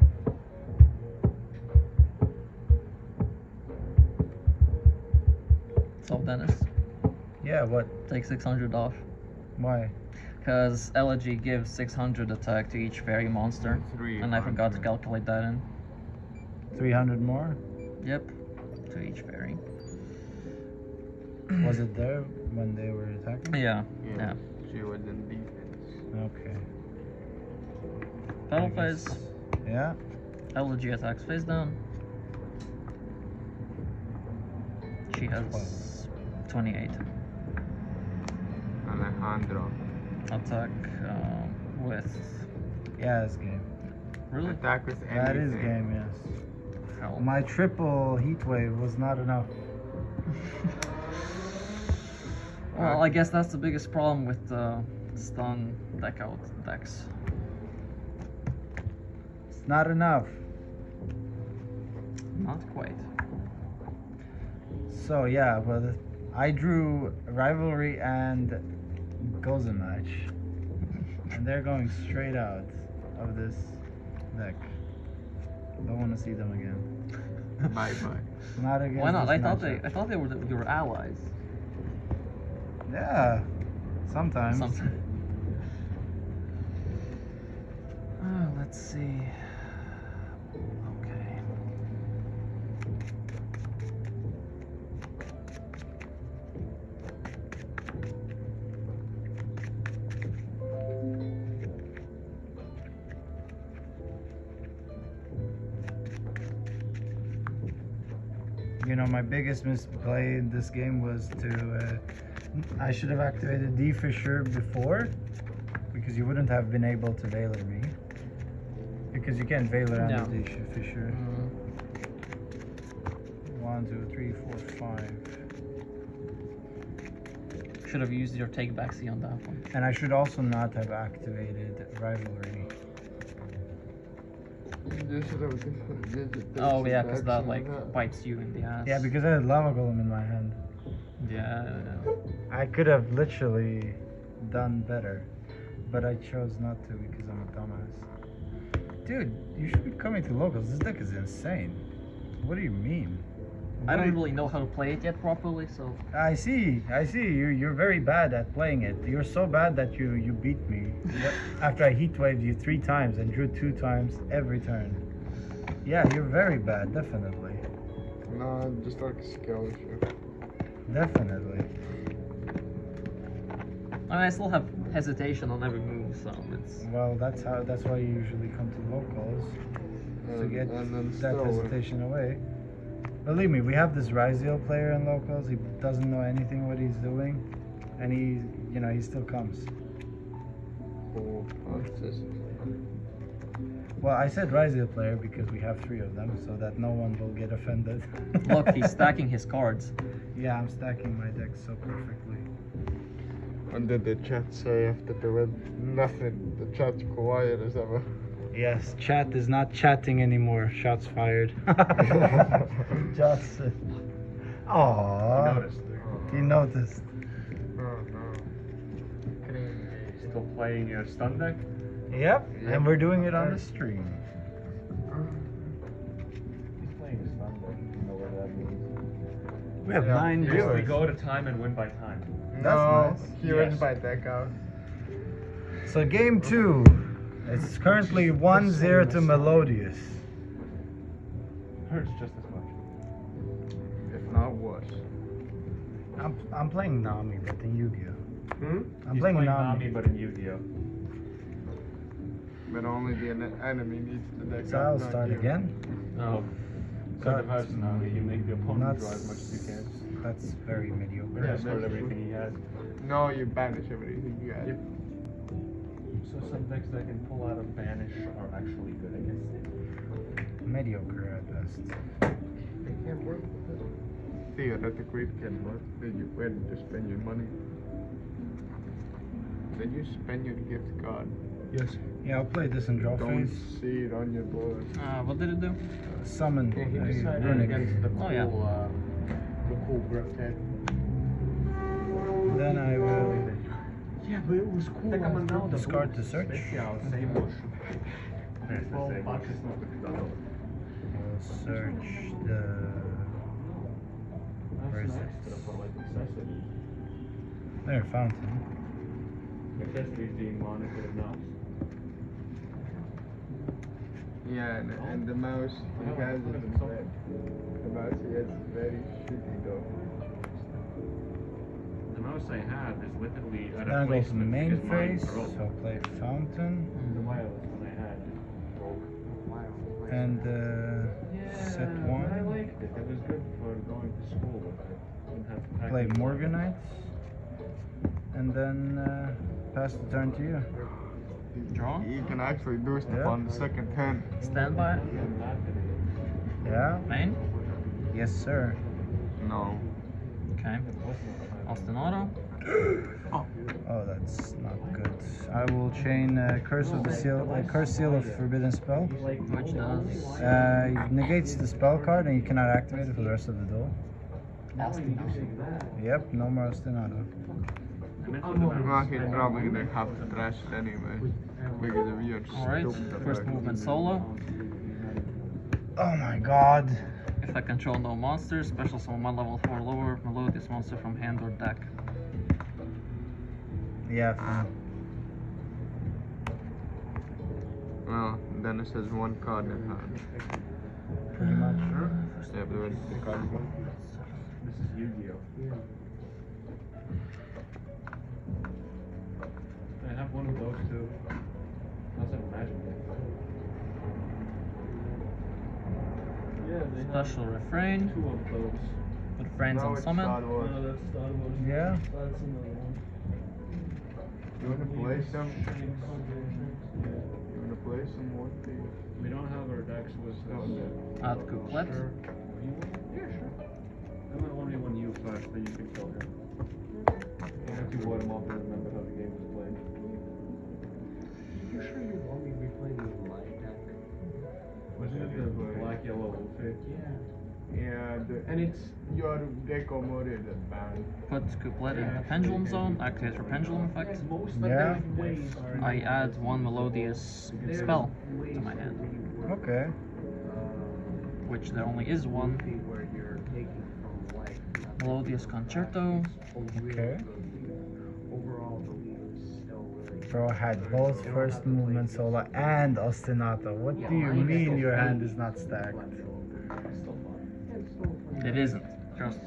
So Dennis, Yeah, what? take 600 off. Why? Because Elegy gives 600 attack to each fairy monster. And I forgot to 300. calculate that in. 300 more? Yep, to each fairy. Was it there when they were attacking? Yeah, Yeah. yeah. She was in defense. Okay. Battle I guess- phase. Yeah. Elegy attacks face down. She has 28. Alejandro. Attack with. Yeah, it's game. Really? Attack with anything. That is game, yes. Hell. My triple heat wave was not enough. Well, I guess that's the biggest problem with stun deck out decks. It's not enough. Not quite. So yeah, well, I drew rivalry and Gozen match, and they're going straight out of this deck. Don't want to see them again. Bye bye. Not against. Why not? this I matchup. thought they were your allies. Yeah, sometimes. Let's see. Okay. You know, my biggest misplay in this game was to. I should have activated D Fisher before, because you wouldn't have been able to Veiler me. Because you can't Veiler and Yeah. D Fisher. 1, 2, 3, 4, 5. Should have used your take back C on that one. And I should also not have activated rivalry. Oh yeah, because that like bites you in the ass. Yeah, because I had Lava Golem in my hand. Yeah. I could have literally done better, but I chose not to because I'm a dumbass. Dude, you should be coming to locals. This deck is insane. What do you mean? I don't really know how to play it yet properly, so I see. You're very bad at playing it. You're so bad that you beat me after I heat waved you 3 times and drew 2 times every turn. Yeah, you're very bad, definitely. No, just like a skill issue. Definitely. I still have hesitation on every move, so it's Well, that's why you usually come to locals to get and then that still- hesitation away. Believe me, we have this Ryziel player in locals. He doesn't know anything what he's doing, and he still comes. Cool. What's this? Well, I said Ryziel player because we have 3 of them, so that no one will get offended. look, he's stacking his cards. Yeah, I'm stacking my deck so perfectly. What did the chat say after the win? Nothing. The chat's quiet as ever. Yes, chat is not chatting anymore. Shots fired. Just. Aww. He noticed. Oh no. Still playing your stun deck? Yep, and we're doing it on the stream. He's playing a stun deck. You know what that means. We have Yeah, 9 Usually viewers. go to time and win by time. No, nice. he wins Yes. by deck out. So game 2. It's currently 1-0 to Melodious. Hurts just as much. If not worse. I'm playing Nami, but in Yu-Gi-Oh. Hmm? I'm He's playing Nami. but in Yu-Gi-Oh. But only the enemy needs the deck So out, I'll not start you. again. No. God, Second house Nami, you make the opponent not draw as much as you can. That's very mediocre. Yeah, start everything he has. No, you banish everything you got. Yep. So some decks that can pull out a banish are actually good against it. Mediocre at best. They can't work with it. Theoretically, it can work. Then you win to spend your money. Then you spend your gift card. Yes. Yeah, I'll play this in draw Don't phase. see it on your board. What did it do? Summon Yeah, he a decided runic. against the cool, Oh, yeah. The cool grip head. Then I will Yeah, but it was cool. discard to search. Search the. Where is it? There, fountain. Necessity is being monitored now. Yeah, and the mouse he has is in red. The mouse he has is very shitty though. The mouse I have is literally a Then I go to the replacement main because mine phase, broke. so I'll play fountain. The wireless one I had broke. And set But I one. liked it. It was good for going to school with it. Didn't have to pack Play it. Morganites. And then pass the turn to you. Draw? He can actually do stuff Yeah. on the second turn. Standby? Yeah? Main? Yes, sir. No. Okay. Ostinato? Oh, that's not good. I will chain Curse of the Seal, Curse Seal of Forbidden Spell. Which does Negates the spell card and you cannot activate it for the rest of the duel. Yep, no more ostinato. Well, he's probably gonna have to trash it anyway. Because of your Alright, stupid first effect. movement solo. Oh my god. If I control no monsters, special summon one level 4 lower melodious monster from hand or deck. Yeah, fine. Well, Dennis has one card in hand. Pretty much. Yeah, but when the card one. This is Yu-Gi-Oh. I have one of those too. That's a magic game. Yeah, they have Special refrain. 2 of those. Put friends Now on it's summon. Star Wars. No, that's Star Wars. Yeah. That's another one. You wanna play some? Yeah. You wanna play some more things? We don't have our decks with us. Add couplet. Sure. Yeah, sure. I'm gonna only one you first, then you can kill him. Once you warm up and remember how the game was played. You sure you want me to be playing with my deck? Wasn't it the black yellow Wolfie? Yeah. Yeah, and it's your deck modded band. Put couplet in the pendulum zone. Activate for pendulum effect. Most Yeah. of the ways are I add one melodious spell to my hand, Okay. which there only is one. where you're taking from life. Melodious concerto. Okay. Overall, the lead is still really. Bro had both first movement solo and ostinato. What do you mean your hand is not stacked? It isn't. Just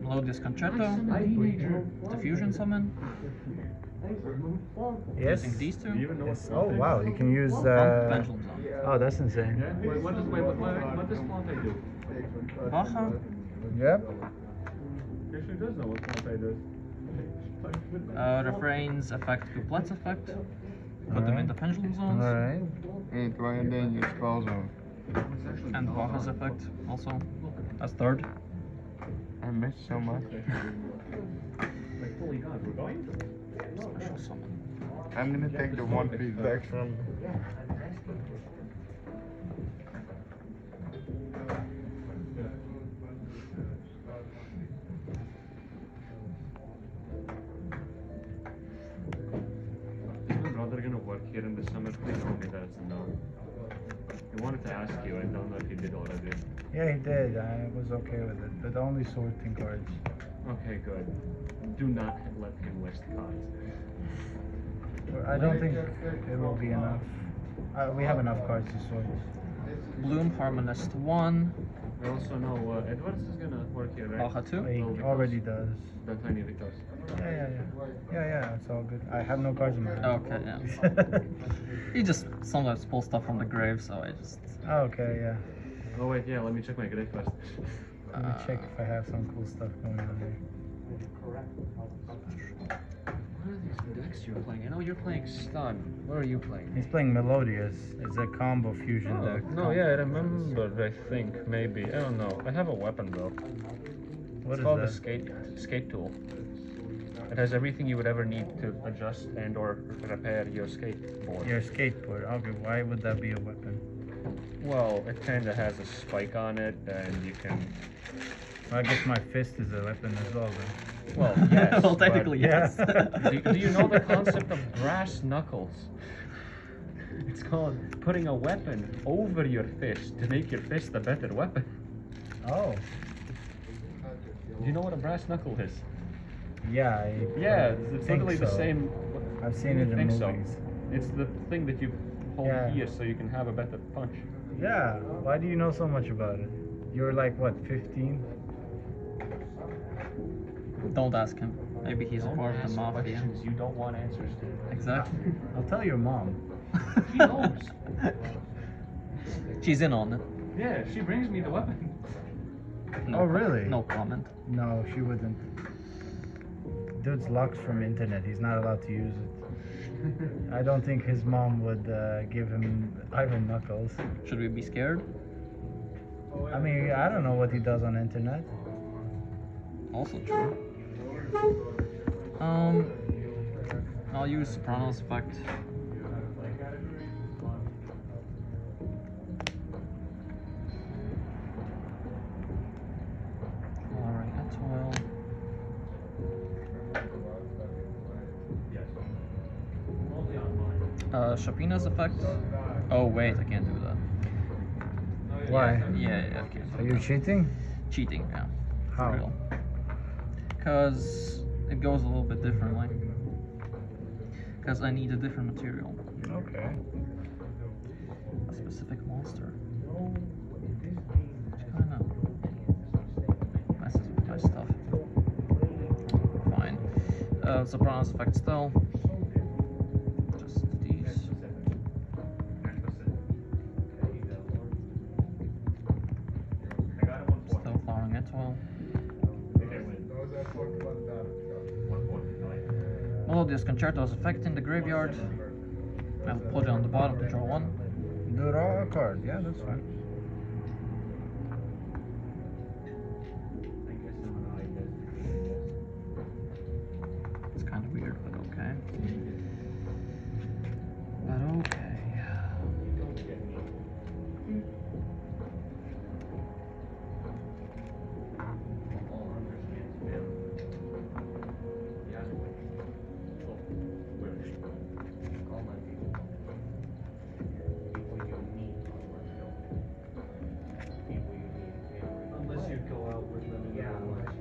melodious concerto. Diffusion summon. Yes. Using these two. Do you even know Yes. what Oh Splante wow, is? you can use. Pendulum zone. Oh, that's insane. Yeah? Wait, what does Splante do? Baja. Yep. Actually does know what Splante does. Refrains effect couplet's effect. Put them in the pendulum zones. All right. Hey, try and then your spell zone. And Baja's effect also. As third. I missed so much. Like, holy god, we're going? Special summon. I'm gonna take the one piece deck from. Is my brother gonna work here in the summer? Please tell me that it's no. I wanted to ask you, I don't know if you did already. Yeah, he did. I was okay with it, but only sorting cards. Okay, good. Do not let him list cards. I don't think it will be enough. We have enough cards to sort. Bloom Harmonist 1. I also know Edwards is gonna work here, right? Baja 2. He already does. That tiny because. Yeah, it's all good. I have no cards in my hand. Okay, yeah. He just sometimes pulls stuff from the grave, so I just. Okay, yeah. Oh wait, yeah, let me check my grade first. Let me check if I have some cool stuff going on here. What are these decks you're playing? I know you're playing Stun. What are you playing? He's playing Melodious. It's a combo fusion deck. No, yeah, I remember, I think, maybe. I don't know. I have a weapon though. What It's is called that? the skate tool. It has everything you would ever need to adjust and or repair your skateboard. Your skateboard. Okay, why would that be a weapon? Well, it kinda has a spike on it and you can, Well, I guess my fist is a weapon as well then. well, yes. Well, but- technically, yes. Do you know the concept of brass knuckles? It's called putting a weapon over your fist to make your fist a better weapon. Oh. Do you know what a brass knuckle is? Yeah, Yeah, it's think literally the so. same. I've seen it in think movies. so. It's the thing that you hold Yeah. here so you can have a better punch. Yeah, why do you know so much about it? You're like, what, 15? Don't ask him. Maybe he's a Don't part of the ask mafia. questions you don't want answers to. Exactly. I'll tell your mom. She knows. She's in on it. Yeah, she brings me the weapon. No Oh, really? No comment. No, she wouldn't. Dude's locked from internet. He's not allowed to use it. I don't think his mom would give him iron knuckles. Should we be scared? I mean, I don't know what he does on internet. Also true. I'll use Sopranos effect. Alright, that's well. Shapina's effect. Oh wait, I can't do that. Why? Yeah, I can't Are do you that. cheating? Cheating, yeah. How? Because it goes a little bit differently. Because I need a different material. Okay. A specific monster. Which kind of messes with my stuff. Fine. Sopranos effect still. Just these. Still flowering it well. Melodious Concerto's effect in the graveyard. I will put it on the bottom to draw one. Draw a card. Yeah, that's fine. It's kind of weird, but okay. But okay. Unless you go out with them in real life.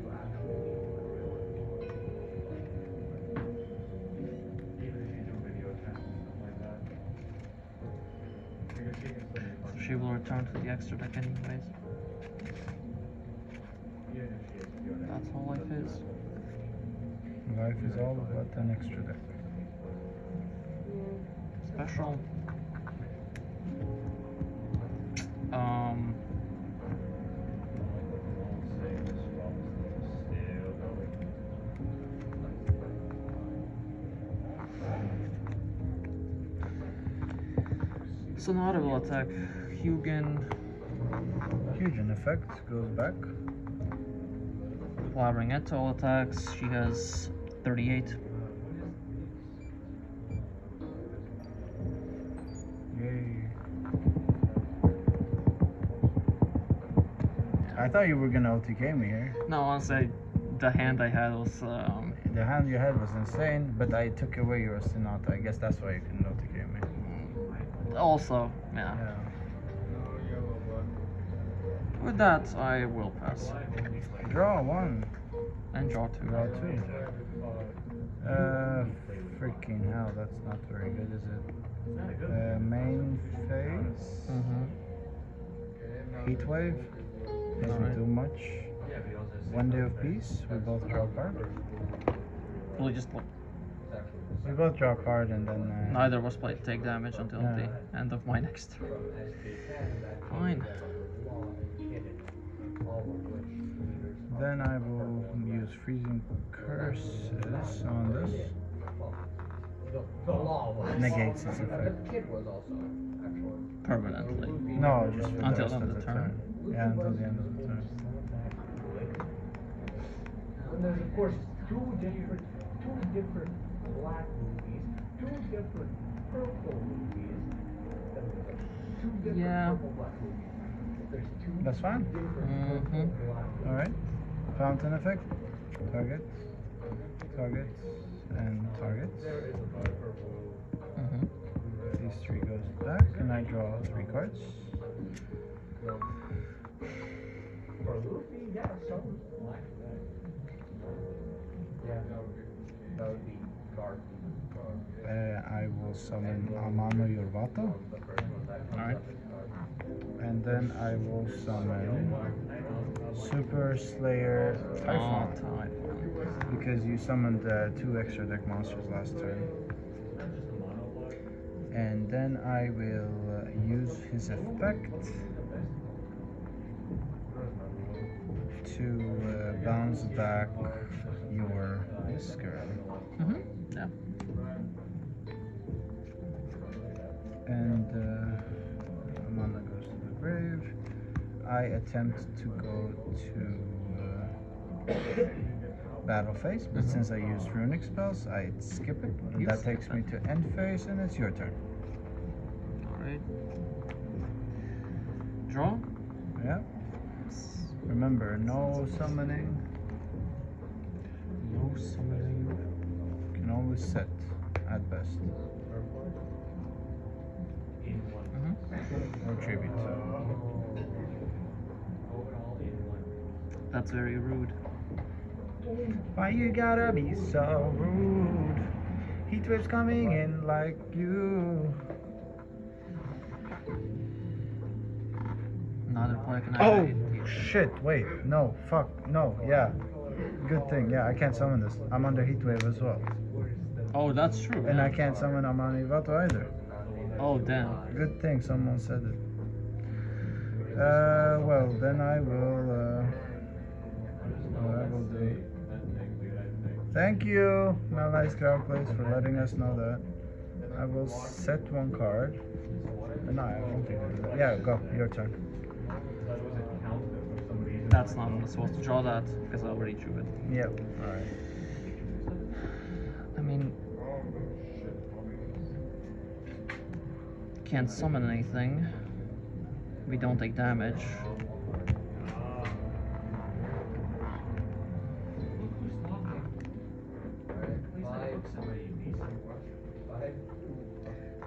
Even if you do video chats and stuff like that. Because she can still make fun. She will return to the extra deck anyways. Even if she has video chats. That's how life is. Life is all about an extra deck. Special. Sonata will attack Hugin. Fusion effect goes back. Flowering Eto attacks. She has 38. Yay. I thought you were gonna OTK me here. No, honestly, the hand I had was. The hand you had was insane, but I took away your Sonata. I guess that's why you couldn't OTK me. Also, yeah. Yeah. With that, I will pass. Draw one. And draw two. Draw two. Freaking hell, that's not very good, is it? Main phase. Heat wave. Doesn't Alright. do much. 1 day of peace. We both draw a card. We just We both draw a card and then. neither of us played take damage until Yeah. the end of my next turn. Fine. Then I will use freezing curses on this. Negates its effect. Permanently. No, just for Until the rest end of of the the turn. turn. Yeah, until the end of the turn. And there's of course two different black movies, two different purple movies, two different Yeah. purple black movies. There's two That's fine. different purple black movies. Alright. Fountain effect. Target. Target. And target. These three goes back and I draw 3 cards. For Luffy, yeah, some black. Yeah, that would be guard. I will summon Amano Yorvato. Alright. And then I will summon Super Slayer Typhon. Typhon. Because you summoned 2 extra deck monsters last turn. And then I will use his effect to bounce back your Whisker. Yeah. And Amanda goes to the grave. I attempt to go to battle phase, but since I used runic spells, I skip it. And You that skip takes me it. to end phase, and it's your turn. Alright. Draw? Yeah. Remember, no summoning. No summoning. Can always set at best. Or tribute. That's very rude. Why you gotta be so rude? Heat waves coming in like you. Another player can Oh activate. shit! Wait, no, fuck, no, yeah. Good thing, yeah. I can't summon this. I'm under heat wave as well, Oh, that's true. and yeah. I can't summon Amani Vato either. Oh, damn. Good thing someone said it. Well, then I will do. Thank you, Malai's Crowd Place, for letting us know that. I will set one card. No, I won't do that. Yeah, go. Your turn. That's not I'm supposed to draw that because I already drew it. Yep. All right. I mean, can't summon anything. We don't take damage.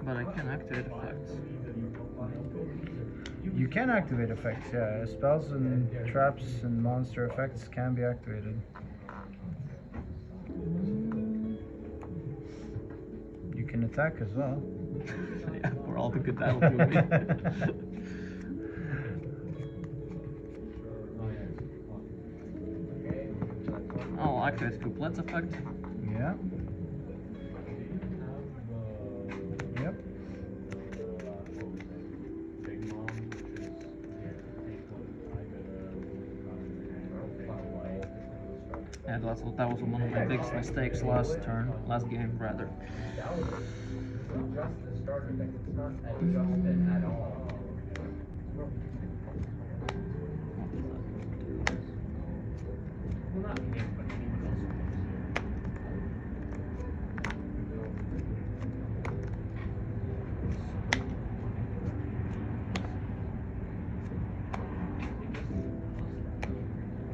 But I can activate effects. You can activate effects. Yeah, spells and traps and monster effects can be activated. You can attack as well. Yeah, for all the good that'll do me. I'll activate Couplet's effect. Yeah. Yep. Yeah, that was one of my biggest mistakes last game rather. Just the starter deck. It's not adjusted at all. Well, not him, but anyone else who plays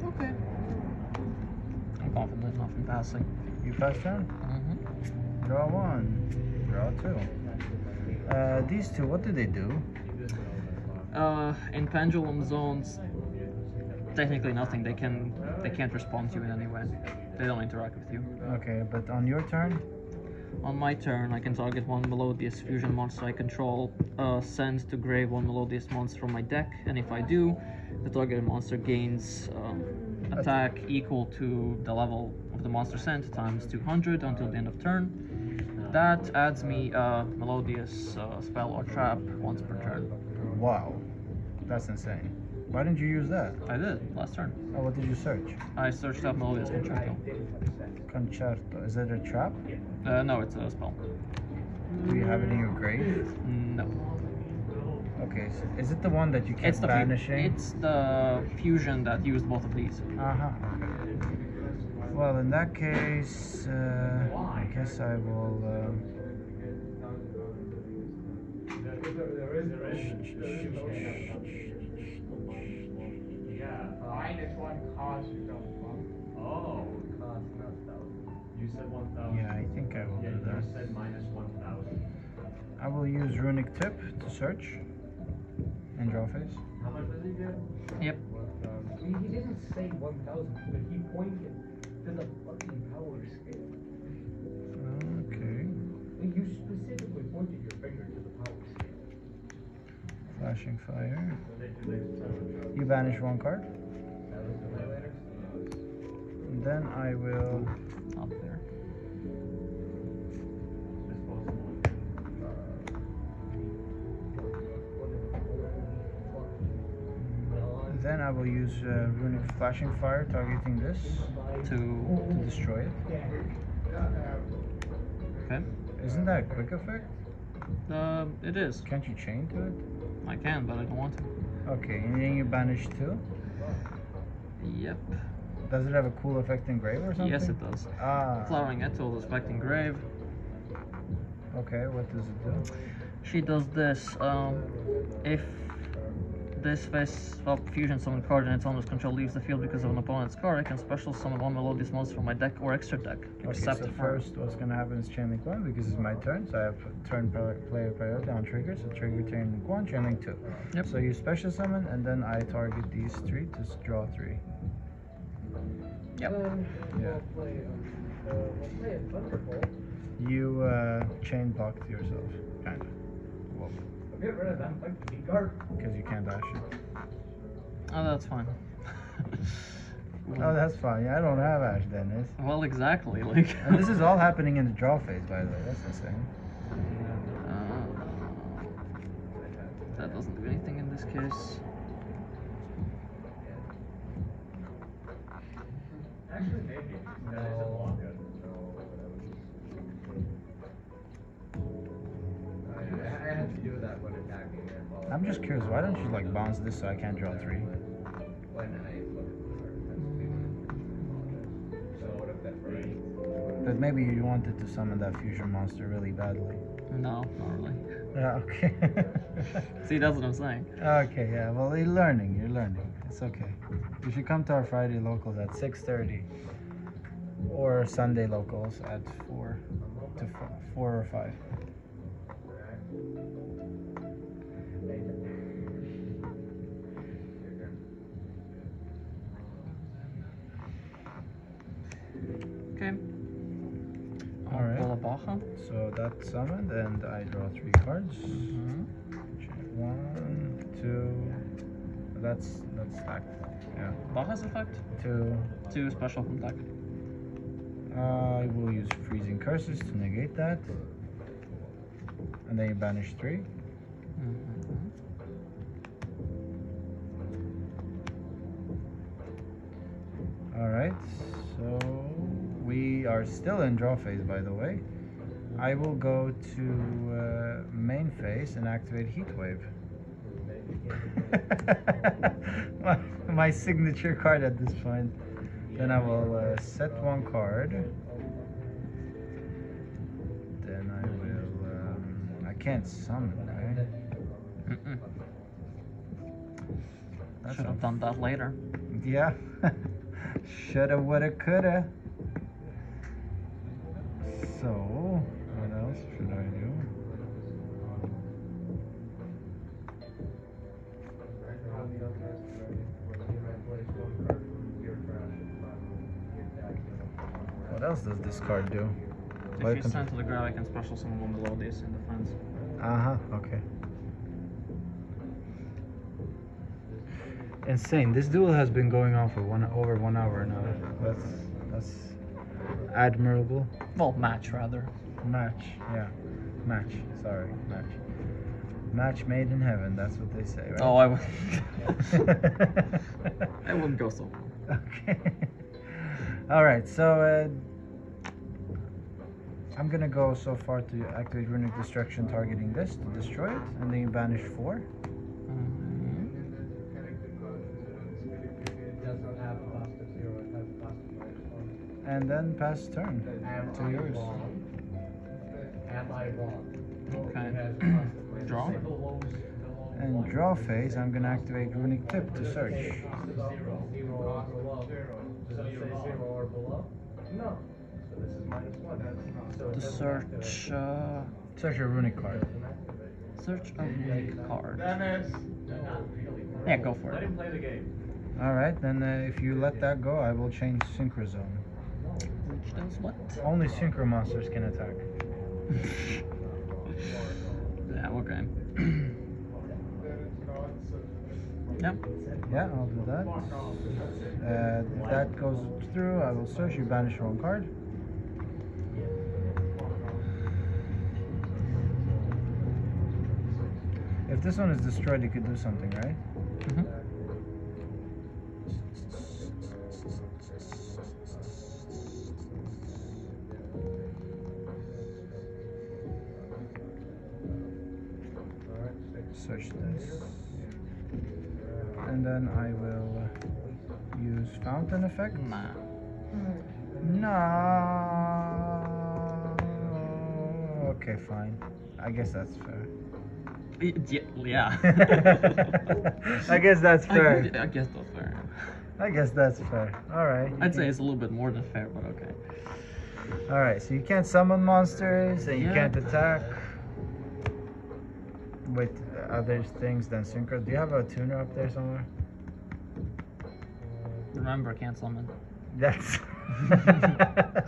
Okay. I'm confident enough in passing. You pass turn. Mm-hmm. Draw one. Draw two. These two, what do they do? In pendulum zones, technically nothing. They can't respond to you in any way. They don't interact with you. Okay, but on your turn, On my turn, I can target one melodious fusion monster I control, send to grave one melodious monster from my deck, and if I do, the targeted monster gains attack equal to the level of the monster sent times 200 until the end of turn. That adds me a melodious spell or trap once per turn. wow, that's insane. Why didn't you use that? I did last turn. Oh, what did you search? I searched up melodious concerto. Concerto. Is it a trap? No, it's a spell. Do you have it in your grave? No. Okay, so is it the one that you kept It's the banishing? it's the fusion that used both of these. Uh-huh, okay. Well, in that case, I guess I will, minus one cost you don't fuck. Oh, cost not 1,000. You said 1,000. yeah, I think I will Yeah, do you that. said minus 1,000. I will use Runic Tip to search and draw face. How much does he get? Yep. He didn't say 1,000, but he pointed to the fucking power scale. Okay. You specifically pointed your finger to the power scale. Flashing Fire. You banish one card. And then I will Up there. use Runic Flashing Fire targeting this to destroy it. Okay. Isn't that a quick effect? It is. Can't you chain to it? I can, but I don't want to. Okay, and then you banish two. Yep. Does it have a cool effect in grave or something? Yes, it does. Ah. Flowering Etoll is back in grave. Okay, what does it do? She does this. If this face-up fusion summon card in its owner's control leaves the field because of an opponent's card, I can special summon one melodious monster from my deck or extra deck. Okay, Except so her. first what's gonna happen is Chain Link 1 because it's my turn, so I have turn player priority on trigger, so trigger Chain Link 1, Chain Link 2. Yep. So you special summon and then I target these 3 to draw 3. Yep. Yeah. We'll play it Thunderbolt. You chain blocked yourself, kind of. Well, I'll get rid of that monkey card. because you can't dash it. Oh, that's fine. Oh, that's fine. Yeah, I don't have Ash, Dennis. Well, exactly. Like. And this is all happening in the draw phase, by the way. That's insane. That doesn't do anything in this case. Actually, maybe. No. I had to do that when attacking it. I'm just curious, why don't you like bounce this so I can't draw 3? When I look at the card. So what if that right? But maybe you wanted to summon that fusion monster really badly. No, not really. Yeah, okay. See, that's what I'm saying. Okay, yeah. Well, you're learning. You're learning. It's okay. You should come to our Friday locals at 6:30, or Sunday locals at 4 to 4 or 5. Okay. All right. Pull a Baja. So that's summoned, and I draw 3 cards. Mm-hmm. 1, 2. That's stacked. Yeah. Baja's effect. 2. 2 special from deck. I will use freezing curses to negate that, and then you banish 3. Mm-hmm. All right. So we are still in draw phase, by the way. I will go to main phase and activate Heat Wave. my signature card at this point. Then I will set 1 card. Then I will. I can't summon, right? Mm-mm. That's Should have done that later. Yeah. Shoulda, woulda, coulda. So, what else should I do? What else does this card do? If you send to the ground, I can special summon one below this in defense. Okay. Insane. This duel has been going on for over 1 hour now. That's admirable. Well, match rather. Match, yeah. Match. Sorry, match. Match made in heaven. That's what they say, right? Oh, I would. I wouldn't go so far. Okay. All right. So I'm gonna go so far to activate Runic Destruction, targeting this to destroy it, and then you banish 4. Mm-hmm. It does not have a cost of 0, it has a cost of -1. And then pass turn to yours. Am I wrong? Okay. It has a cost of Draw. And draw phase, I'm gonna activate Runic Tip to search. 0 or below. Does it say 0 or below? No. So this is -1. So it The doesn't search. Search a Runic card. Search a unique card. Dennis! Yeah, go for Let it. him play the game. All right. Then if you let that go, I will change Synchro Zone. Which does what? Only Synchro monsters can attack. Yeah, okay. Yep. Yeah, I'll do that. If that goes through, I will search. You banish 1 card. If this one is destroyed, you could do something, right? Mm-hmm. Search this. And then I will use fountain effect? Nah. No. Okay, fine. I guess that's fair. Yeah. I guess that's fair. I guess that's fair. I guess that's fair. Alright. I'd say it's a little bit more than fair, but okay. Alright, so you can't summon monsters and you Yeah. can't attack with other things than synchro. Do you have a tuner up there somewhere? Remember, can't summon. That's.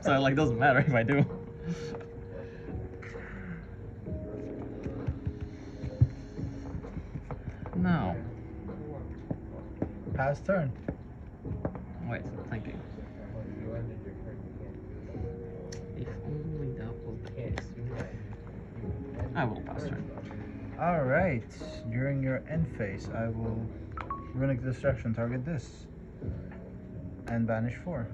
So like, doesn't matter if I do. Now, Pass turn. wait, thinking. You ended your turn, you can't do If only that was the that. Can't case. do that. I will pass turn. Alright, during your end phase, I will runic destruction target this and banish 4.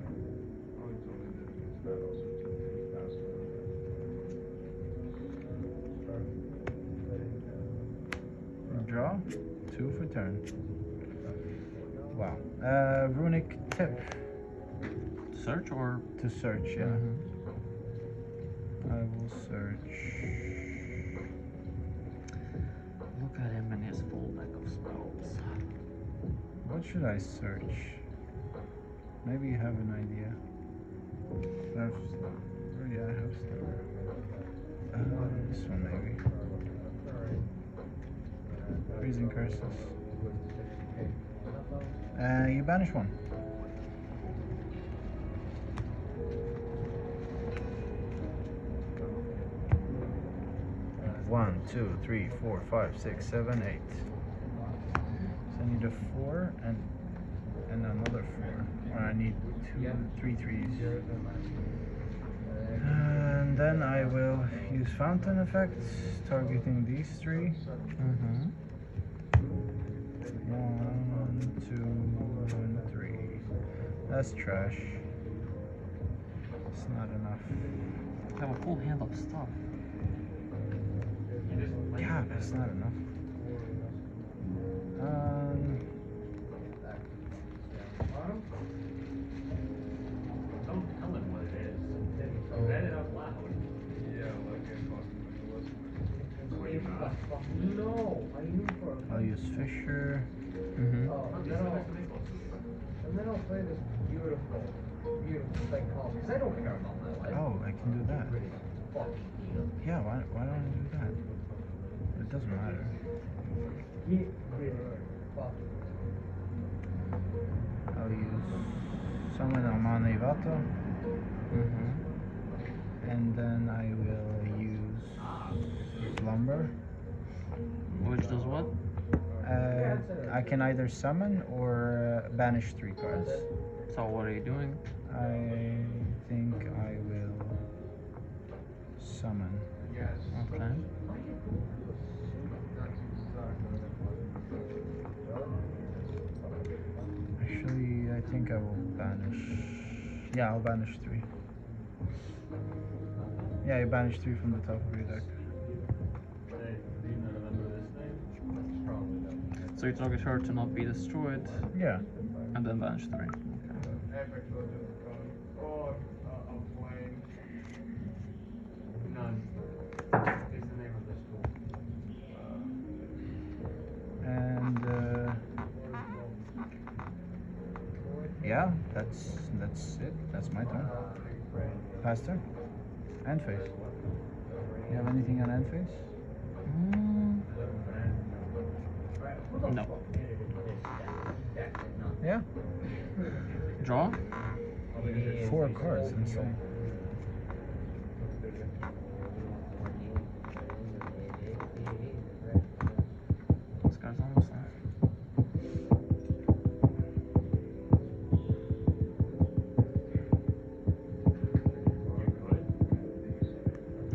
Draw 2 for turn. Wow. Runic tip Search or? to search, yeah. Mhm. I will search. Look at him and his full deck of spells. What should I search? Maybe you have an idea. Oh yeah, I have stuff. This one maybe. Freezing curses. You banish 1. One, 2, 3, 4, 5, 6, 7, 8. So I need a 4 and another 4. Or I need 2, 3 threes. And then I will use fountain effects, targeting these 3. Mm-hmm. 1, 2, and 3. That's trash. It's not enough. I have a full hand of stuff. Yeah, that's not enough. Don't tell him what it is. Read it out loud. Yeah, like it cost me less. No, I knew for a I'll use Fisher. Mm-hmm. Oh, and then I'll play this beautiful thing called, because I don't care about my life. Oh, I can do that. Really fucking eat 'em. Yeah, why don't I do that? It doesn't matter. Get rid of fucking. I'll use summon Amane Vato, Mm-hmm. and then I will use Slumber. Which does what? I can either summon or banish 3 cards. So what are you doing? I think I will summon. Yes. Okay. Actually, I think I will banish. Yeah, I'll banish 3. Yeah, you banish 3 from the top of your deck. Hey, do you not remember this name? So you target her to not be destroyed, Yeah. and then banish 3. Okay. Epic Legend of Gun. Oh, I'm playing. None. Is the name of this tool. And yeah, that's it. That's my turn. Pass turn. End phase. You have anything on end phase? No. Yeah. Draw? 4 cards, insane. This guy's almost there.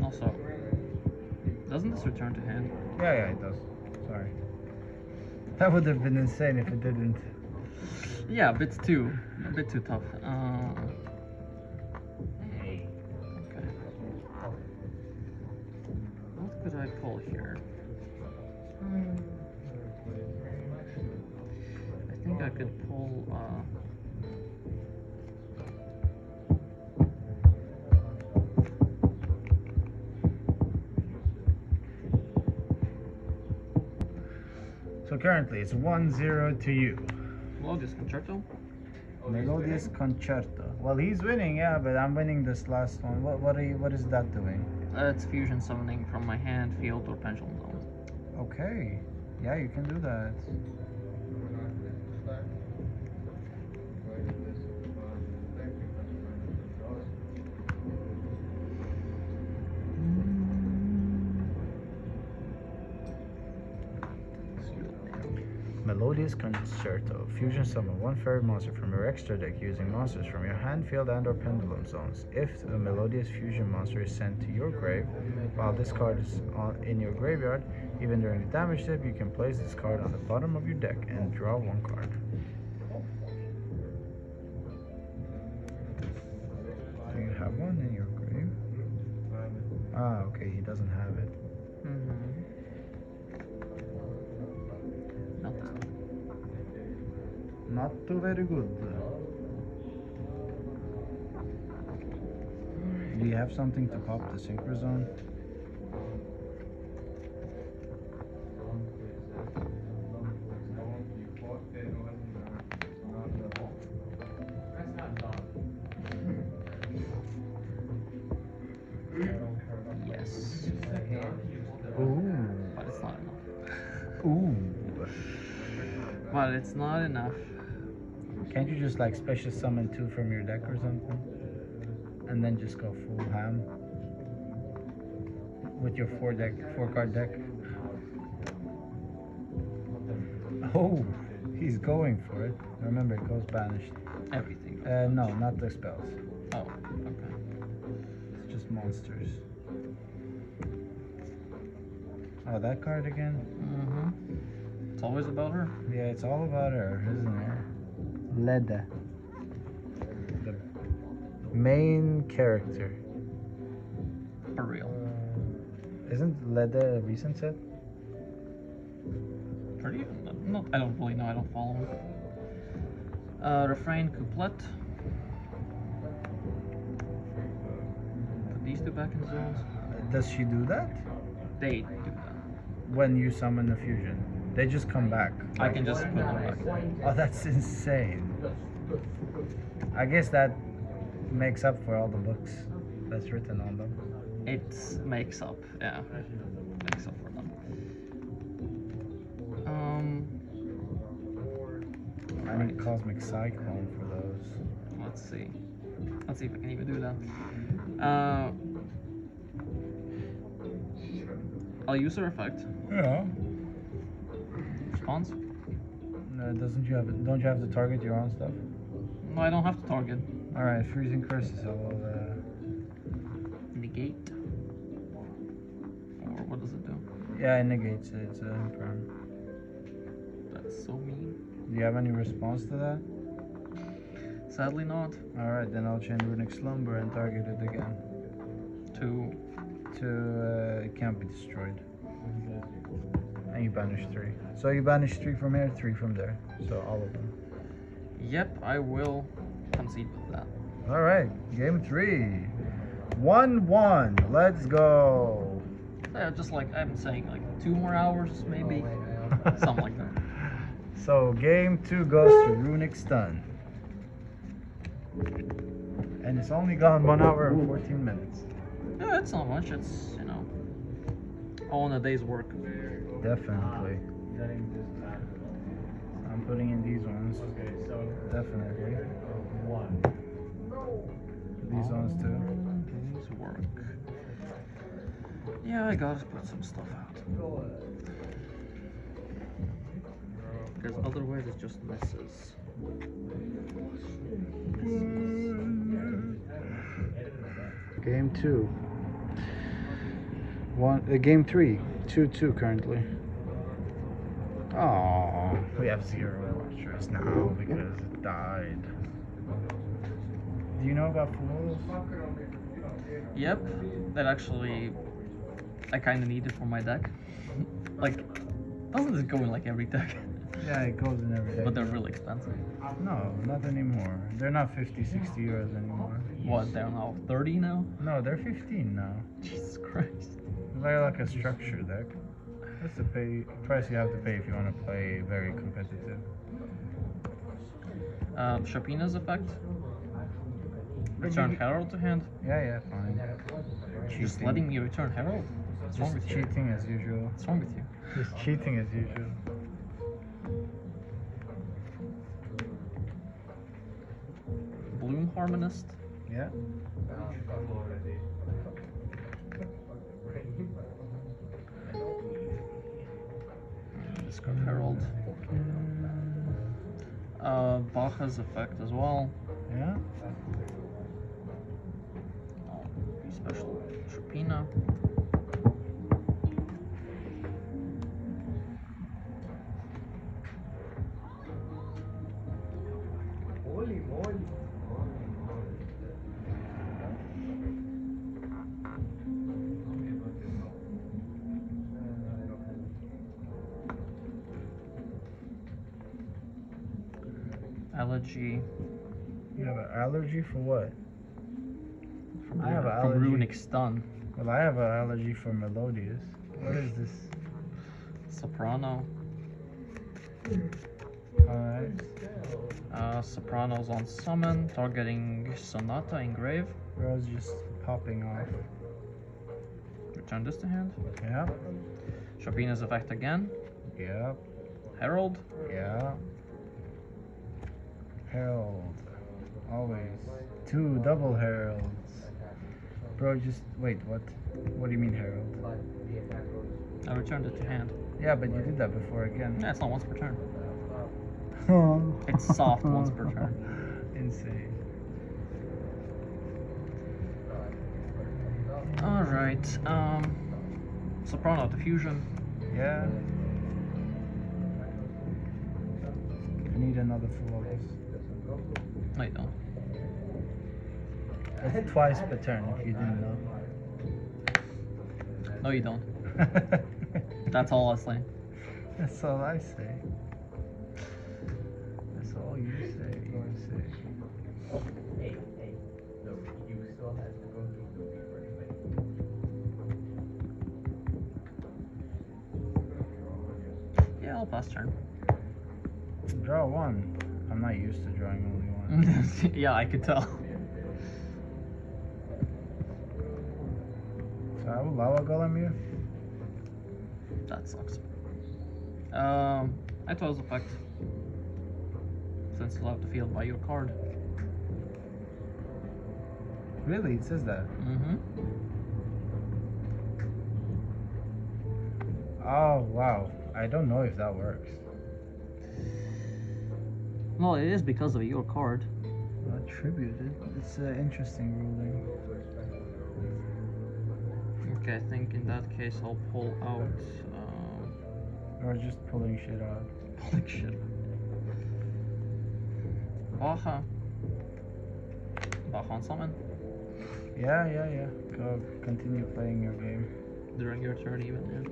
Also, doesn't this return to hand? Yeah, it does. Sorry. That would have been insane if it didn't. Yeah, a bit too tough. Hey. Okay. What could I pull here? I think I could pull So currently it's 1-0 to you. Melodious Concerto. Melodious Concerto. Well, he's winning, yeah, but I'm winning this last one. What is that doing? It's fusion summoning from my hand, field, or pendulum zone. Okay. Yeah, you can do that. Melodious Concerto. Fusion summon one fairy monster from your extra deck using monsters from your hand, field, and/or pendulum zones. If a Melodious Fusion monster is sent to your grave, while this card is in your graveyard, even during the damage step, you can place this card on the bottom of your deck and draw one card. Do you have one in your grave? Ah, okay, he doesn't have it. Not this one. Not too very good. Do you have something to pop the synchro zone? Yes. Ooh. But it's not enough. Ooh. But it's not enough. Can't you just like special summon 2 from your deck or something? And then just go full ham? With your 4-card deck? Oh, he's going for it. Remember, it goes banished. Everything. No, not the spells. Oh, okay. It's just monsters. Oh, that card again? It's always about her. Yeah, it's all about her, isn't it? Leda. The main character. For real. Isn't Leda a recent set? Pretty? No, I don't really know. I don't follow him. Refrain, couplet. Put these 2 back in zones. Does she do that? They do that. When you summon the fusion, they just come back. I can just put them back. Oh, that's insane. I guess that makes up for all the books that's written on them. It makes up, yeah. Makes up for them. I need Cosmic Cyclone for those. Let's see. Let's see if I can even do that. I'll use her effect. Yeah. Response? No, don't you have to target your own stuff? No, I don't have to target. Alright, Freezing Curses. I will Negate. Or what does it do? yeah, it negates it. It's a imperm. That's so mean. Do you have any response to that? Sadly not. Alright, then I'll chain Runic Slumber and target it again. It can't be destroyed. And you banish 3. So you banish 3 from here, 3 from there. So all of them. Yep, I will concede with that. Alright, game 3. 1-1. Let's go. Yeah, just like I'm saying, like 2 more hours, maybe. Something like that. So game 2 goes to Runic Stun. And it's only gone 1 hour and 14 minutes. Yeah, it's not much. It's, you know, all in a day's work. Definitely. I'm putting in these ones. Okay, so Definitely. 1. These ones too. Day's work. Yeah, I gotta put some stuff out. Because otherwise it just messes. Game 2. Game 3. 2-2 currently. Oh, we have 0 Watchers now because it died. Do you know about Fools? Yep, that actually I kind of need it for my deck. Like, doesn't it go in like every deck? Yeah, it goes in every day. But they're really expensive. No, not anymore. They're not 50, 60 euros anymore. What, they're now 30 now? No, they're 15 now. Jesus Christ. They're like a structure deck. That's the price you have to pay if you want to play very competitive. Sharpina's effect. Return Herald to hand. Yeah, fine. Just letting me return Herald? What's wrong Just with you? cheating as usual. What's wrong with you? Just cheating as usual. Bloom Harmonist. Yeah. Discard Herald. Baja's effect as well. Yeah. Be special Sharpina. Holy moly. Allergy. You have an allergy for what? From, I have an from allergy. Runic Stun. Well, I have an allergy for Melodious. What is this? Soprano. Alright. Soprano's on summon, targeting Sonata engrave. Girl's just popping off. Return this to hand. Yeah. Sharpina's effect again. Yeah. Herald. Yeah. Herald. Always. 2 double heralds. Bro, just wait, what? What do you mean herald? I returned it to hand. Yeah, but you did that before again. Yeah, it's not once per turn. It's soft once per turn. Insane. Alright, Soprano to fusion. Yeah. I need another flawless. No, you don't. It's twice per turn if you didn't know. No, you don't. That's all I say. That's all I say. That's all you say. Hey, no, you still have to go through the paper anyway. Yeah, I'll pass turn. Draw 1. I'm not used to drawing only 1. Yeah, I could tell. So I will Lava Golem you? That sucks. I toss effect. Since you'll have to field by your card. Really? It says that? Mm-hmm. Oh, wow. I don't know if that works. Well, it is because of your card. Attributed. It's an interesting ruling. Okay, I think in that case I'll pull out Or just pulling shit out. pulling shit. Baja. Baja on summon. Yeah. Go continue playing your game. During your turn even, yeah.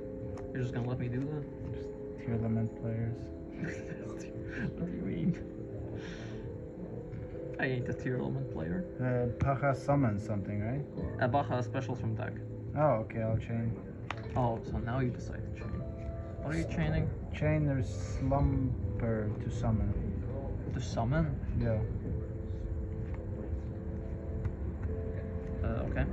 You're just gonna let me do that? Just tier lament players. What do you mean? I ain't a tier element player. Pacha summons something, right? Baja specials from deck. Oh, okay, I'll chain. Oh, so now you decide to chain. What are you chaining? Chain, there's Slumber to summon. To summon? Yeah. Okay.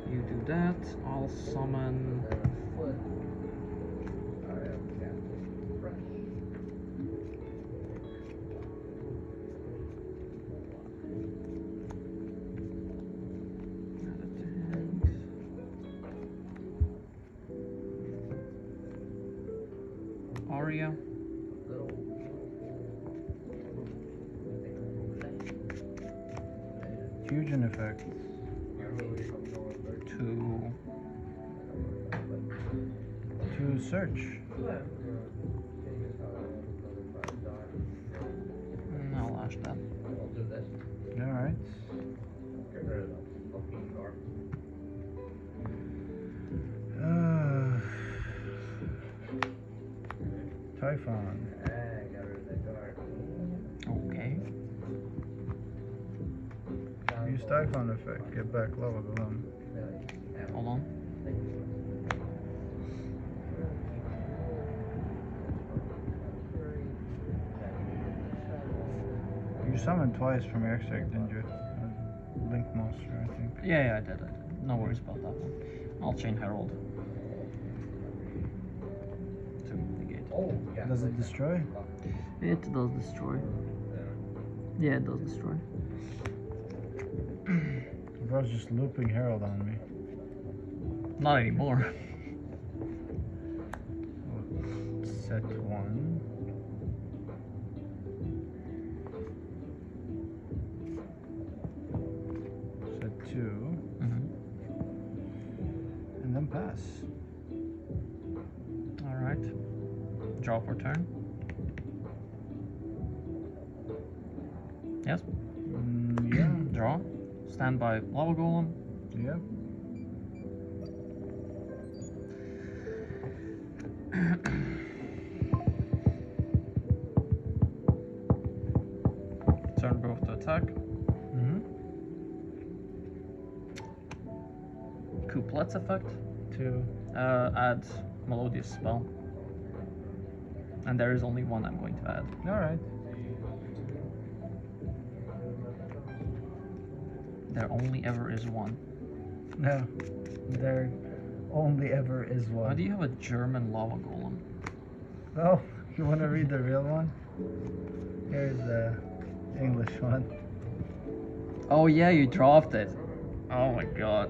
You do that, I'll summon. Add it to hand. Aria. Fusion effect. To search. I'll lash that. Alright. Typhon. Okay. Cyclone effect. Get back lava golem. Hold on. You summoned twice from your extract, didn't you? Link monster, I think. Yeah, I did. No worries about that one. I'll chain Herald. To negate. Oh, yeah. Does it destroy? It does destroy. Yeah, it does destroy. Bro's just looping Herald on me. Not anymore. Set 1. Set 2. And then pass. Alright. Draw for turn. Yes. Yeah. Draw. Stand by Lava Golem. Yep. Turn both to attack. Couplet's effect. 2. Add Melodious spell. And there is only one I'm going to add. Alright. There only ever is one. No. There only ever is one. Why do you have a German Lava Golem? Oh, you want to read the real one? Here's the English one. Oh yeah, you dropped it. Oh my god.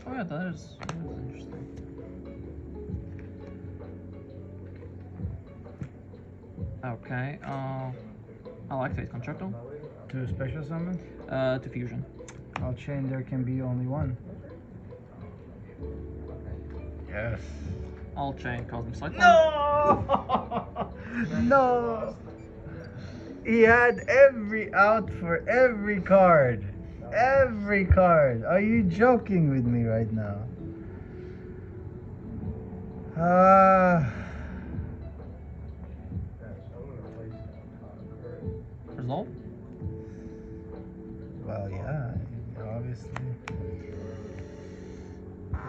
Oh yeah, that is interesting. Okay, I'll activate Concerto. To special summon? To Fusion. I'll chain there can be only one. Yes. I'll chain Cosmic Cyclone. No! No! He had every out for every card. Every card. Are you joking with me right now? Resolve? Well, yeah, obviously.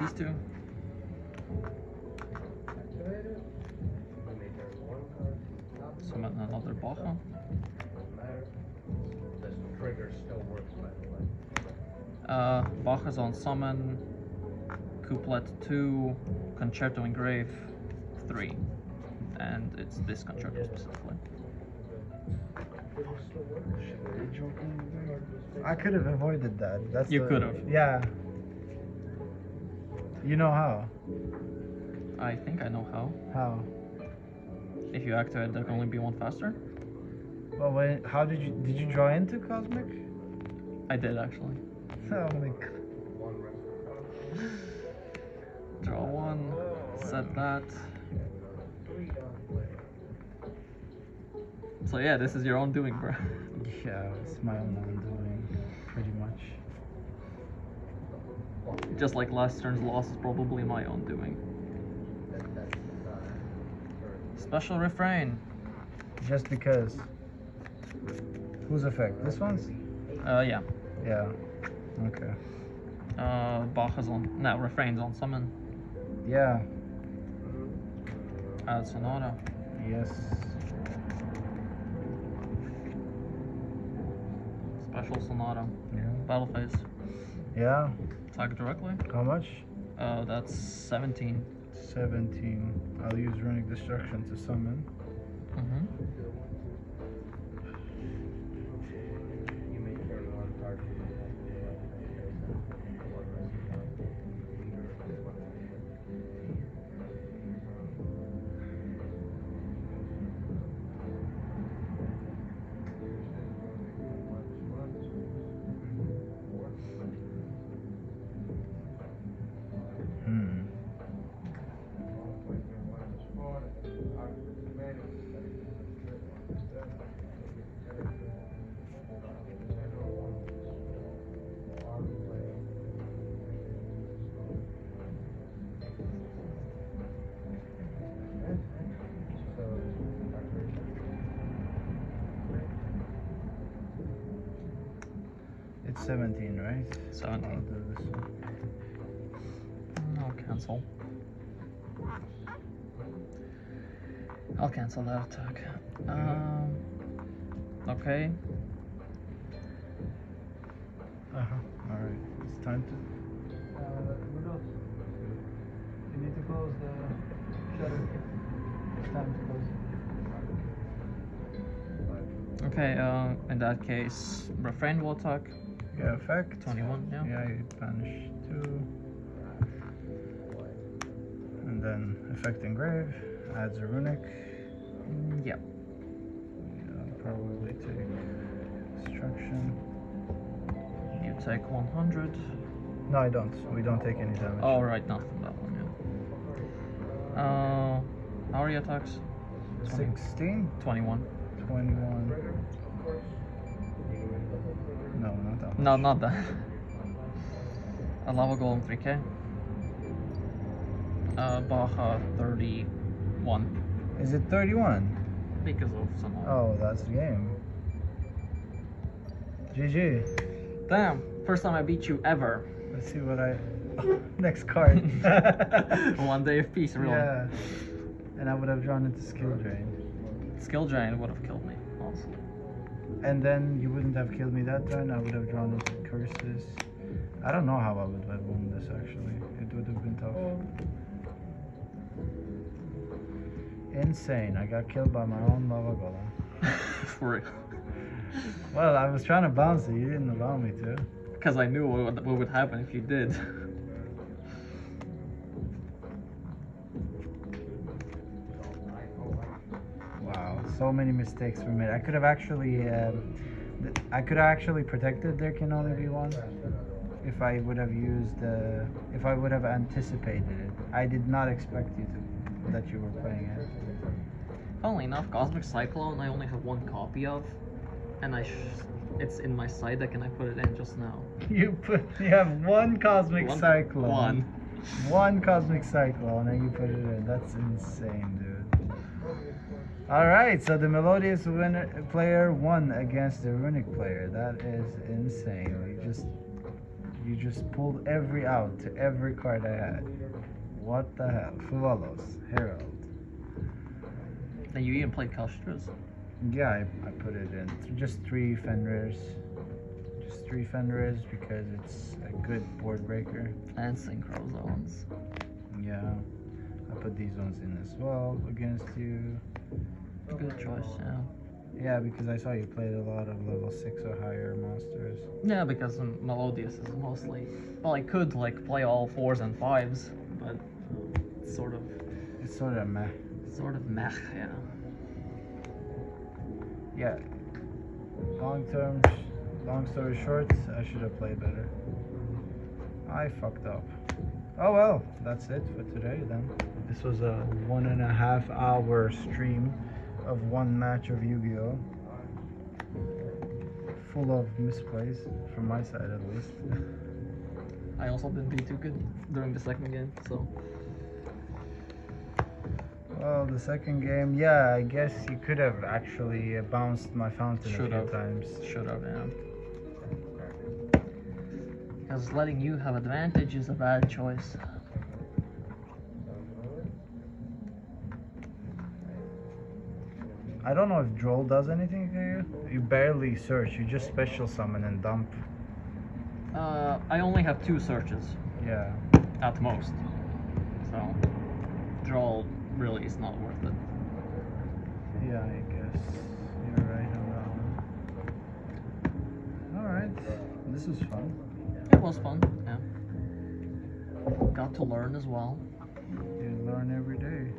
These two. Summon another Baja. This trigger still works, by the way. Baja's on summon. Couplet 2. Concerto Engrave 3. And it's this concerto specifically. I could have avoided that. That's You could have. Yeah. You know how? I think I know how. How? If you activate, there can only be one faster. Well, how did you draw into Cosmic? I did actually. Oh my god. Draw one. Set that. So yeah, this is your own doing, bro. Yeah, it's my own undoing, pretty much. Just like last turn's loss is probably my own doing. Special refrain. Just because. Whose effect? This one's? Yeah. Yeah. Okay. Baja's on. No, refrain's on summon. Yeah. Add Sonata. Yes. Special Sonata. Yeah. Battle phase. Yeah. Attack directly. How much? That's 17. 17. I'll use Runic Destruction to summon. You may turn one card from the deck to one rest card. 17, right? 17. I'll do this one. I'll cancel. I'll cancel that attack. Okay. Alright, it's time to. Rudolph, you need to close the shutter. It's time to close it. Okay, in that case, refrain will attack. Yeah, effect. 21, yeah. Yeah, you banish 2. And then effect engrave, adds a runic. Yep. Yeah, I'll probably take destruction. You take 100. No, I don't. We don't take any damage. Oh, right, not from that one, yeah. How are your attacks? 16? 21. 21. No, not that much. No, not that. A lava golem 3k. Baja 31. Is it 31? Because of some. Oh, that's the game. GG. Damn, first time I beat you ever. Let's see what I. Next card. 1 day of peace, really. Yeah. And I would have drawn into skill drain. Skill drain would have killed me, honestly. And then you wouldn't have killed me that turn. I would have drawn into curses. I don't know how I would have won this actually. It would have been tough. Insane. I got killed by my own lava golem. For real. Well, I was trying to bounce it. You didn't allow me to. Because I knew what would happen if you did. Wow, so many mistakes were made. I could have actually protected there can only be one. If I would have used, if I would have anticipated it. I did not expect that you were playing it. Funnily enough, Cosmic Cyclone I only have 1 copy of, and it's in my side deck and I put it in just now. You have one Cosmic Cyclone. One Cosmic Cyclone and you put it in. That's insane, dude. Alright, so the Melodious player won against the Runic player. That is insane. You just pulled every out to every card I had. What the hell? Fuvalos, Herald. And you even played Kastras? Yeah, I put it in. Just 3 Fenrirs. Just 3 Fenrirs because it's a good board breaker. And Synchro Zones. Yeah. I put these ones in as well against you. Good choice, yeah. Yeah, because I saw you played a lot of level 6 or higher monsters. Yeah, because Melodious is mostly... Well, I could, like, play all 4s and 5s, but it's sort of... It's sort of meh. Sort of meh, yeah. Yeah. Long story short, I should have played better. I fucked up. Oh well, that's it for today then. This was a 1.5 hour stream of 1 match of Yu-Gi-Oh! Full of misplays, from my side at least. I also didn't do too good during the second game, so... Well, the second game, yeah, I guess you could have actually bounced my fountain a few times. Should have, yeah. Because letting you have advantage is a bad choice. I don't know if Droll does anything to you. You barely search, you just special summon and dump. I only have 2 searches. Yeah. At most. So, draw really is not worth it. Yeah, I guess you're right on that one. Alright, this was fun. It was fun, yeah. Got to learn as well. You learn every day.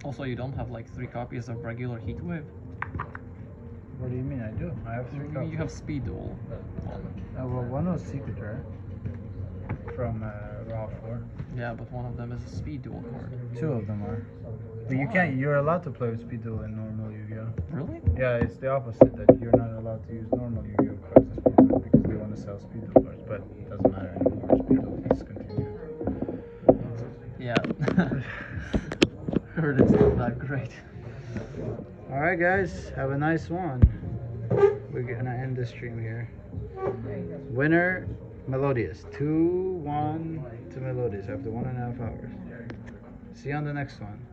Also, you don't have like 3 copies of regular Heatwave. What do you mean? I do. I have 3 copies. You have Speed Duel. Well, one was secret, right? from Raw 4. Yeah, but one of them is a speed duel card. Two of them are. But you can't. You're allowed to play with speed duel in normal Yu-Gi-Oh. Really? Yeah, it's the opposite. That you're not allowed to use normal Yu-Gi-Oh cards as speed duel because they want to sell speed duel cards. But it doesn't matter anymore. Speed duel is discontinued. Yeah. Heard it's not that great. All right, guys. Have a nice one. We're gonna end the stream here. Winner, Melodious. 2-1 to Melodious after 1.5 hours. See you on the next one.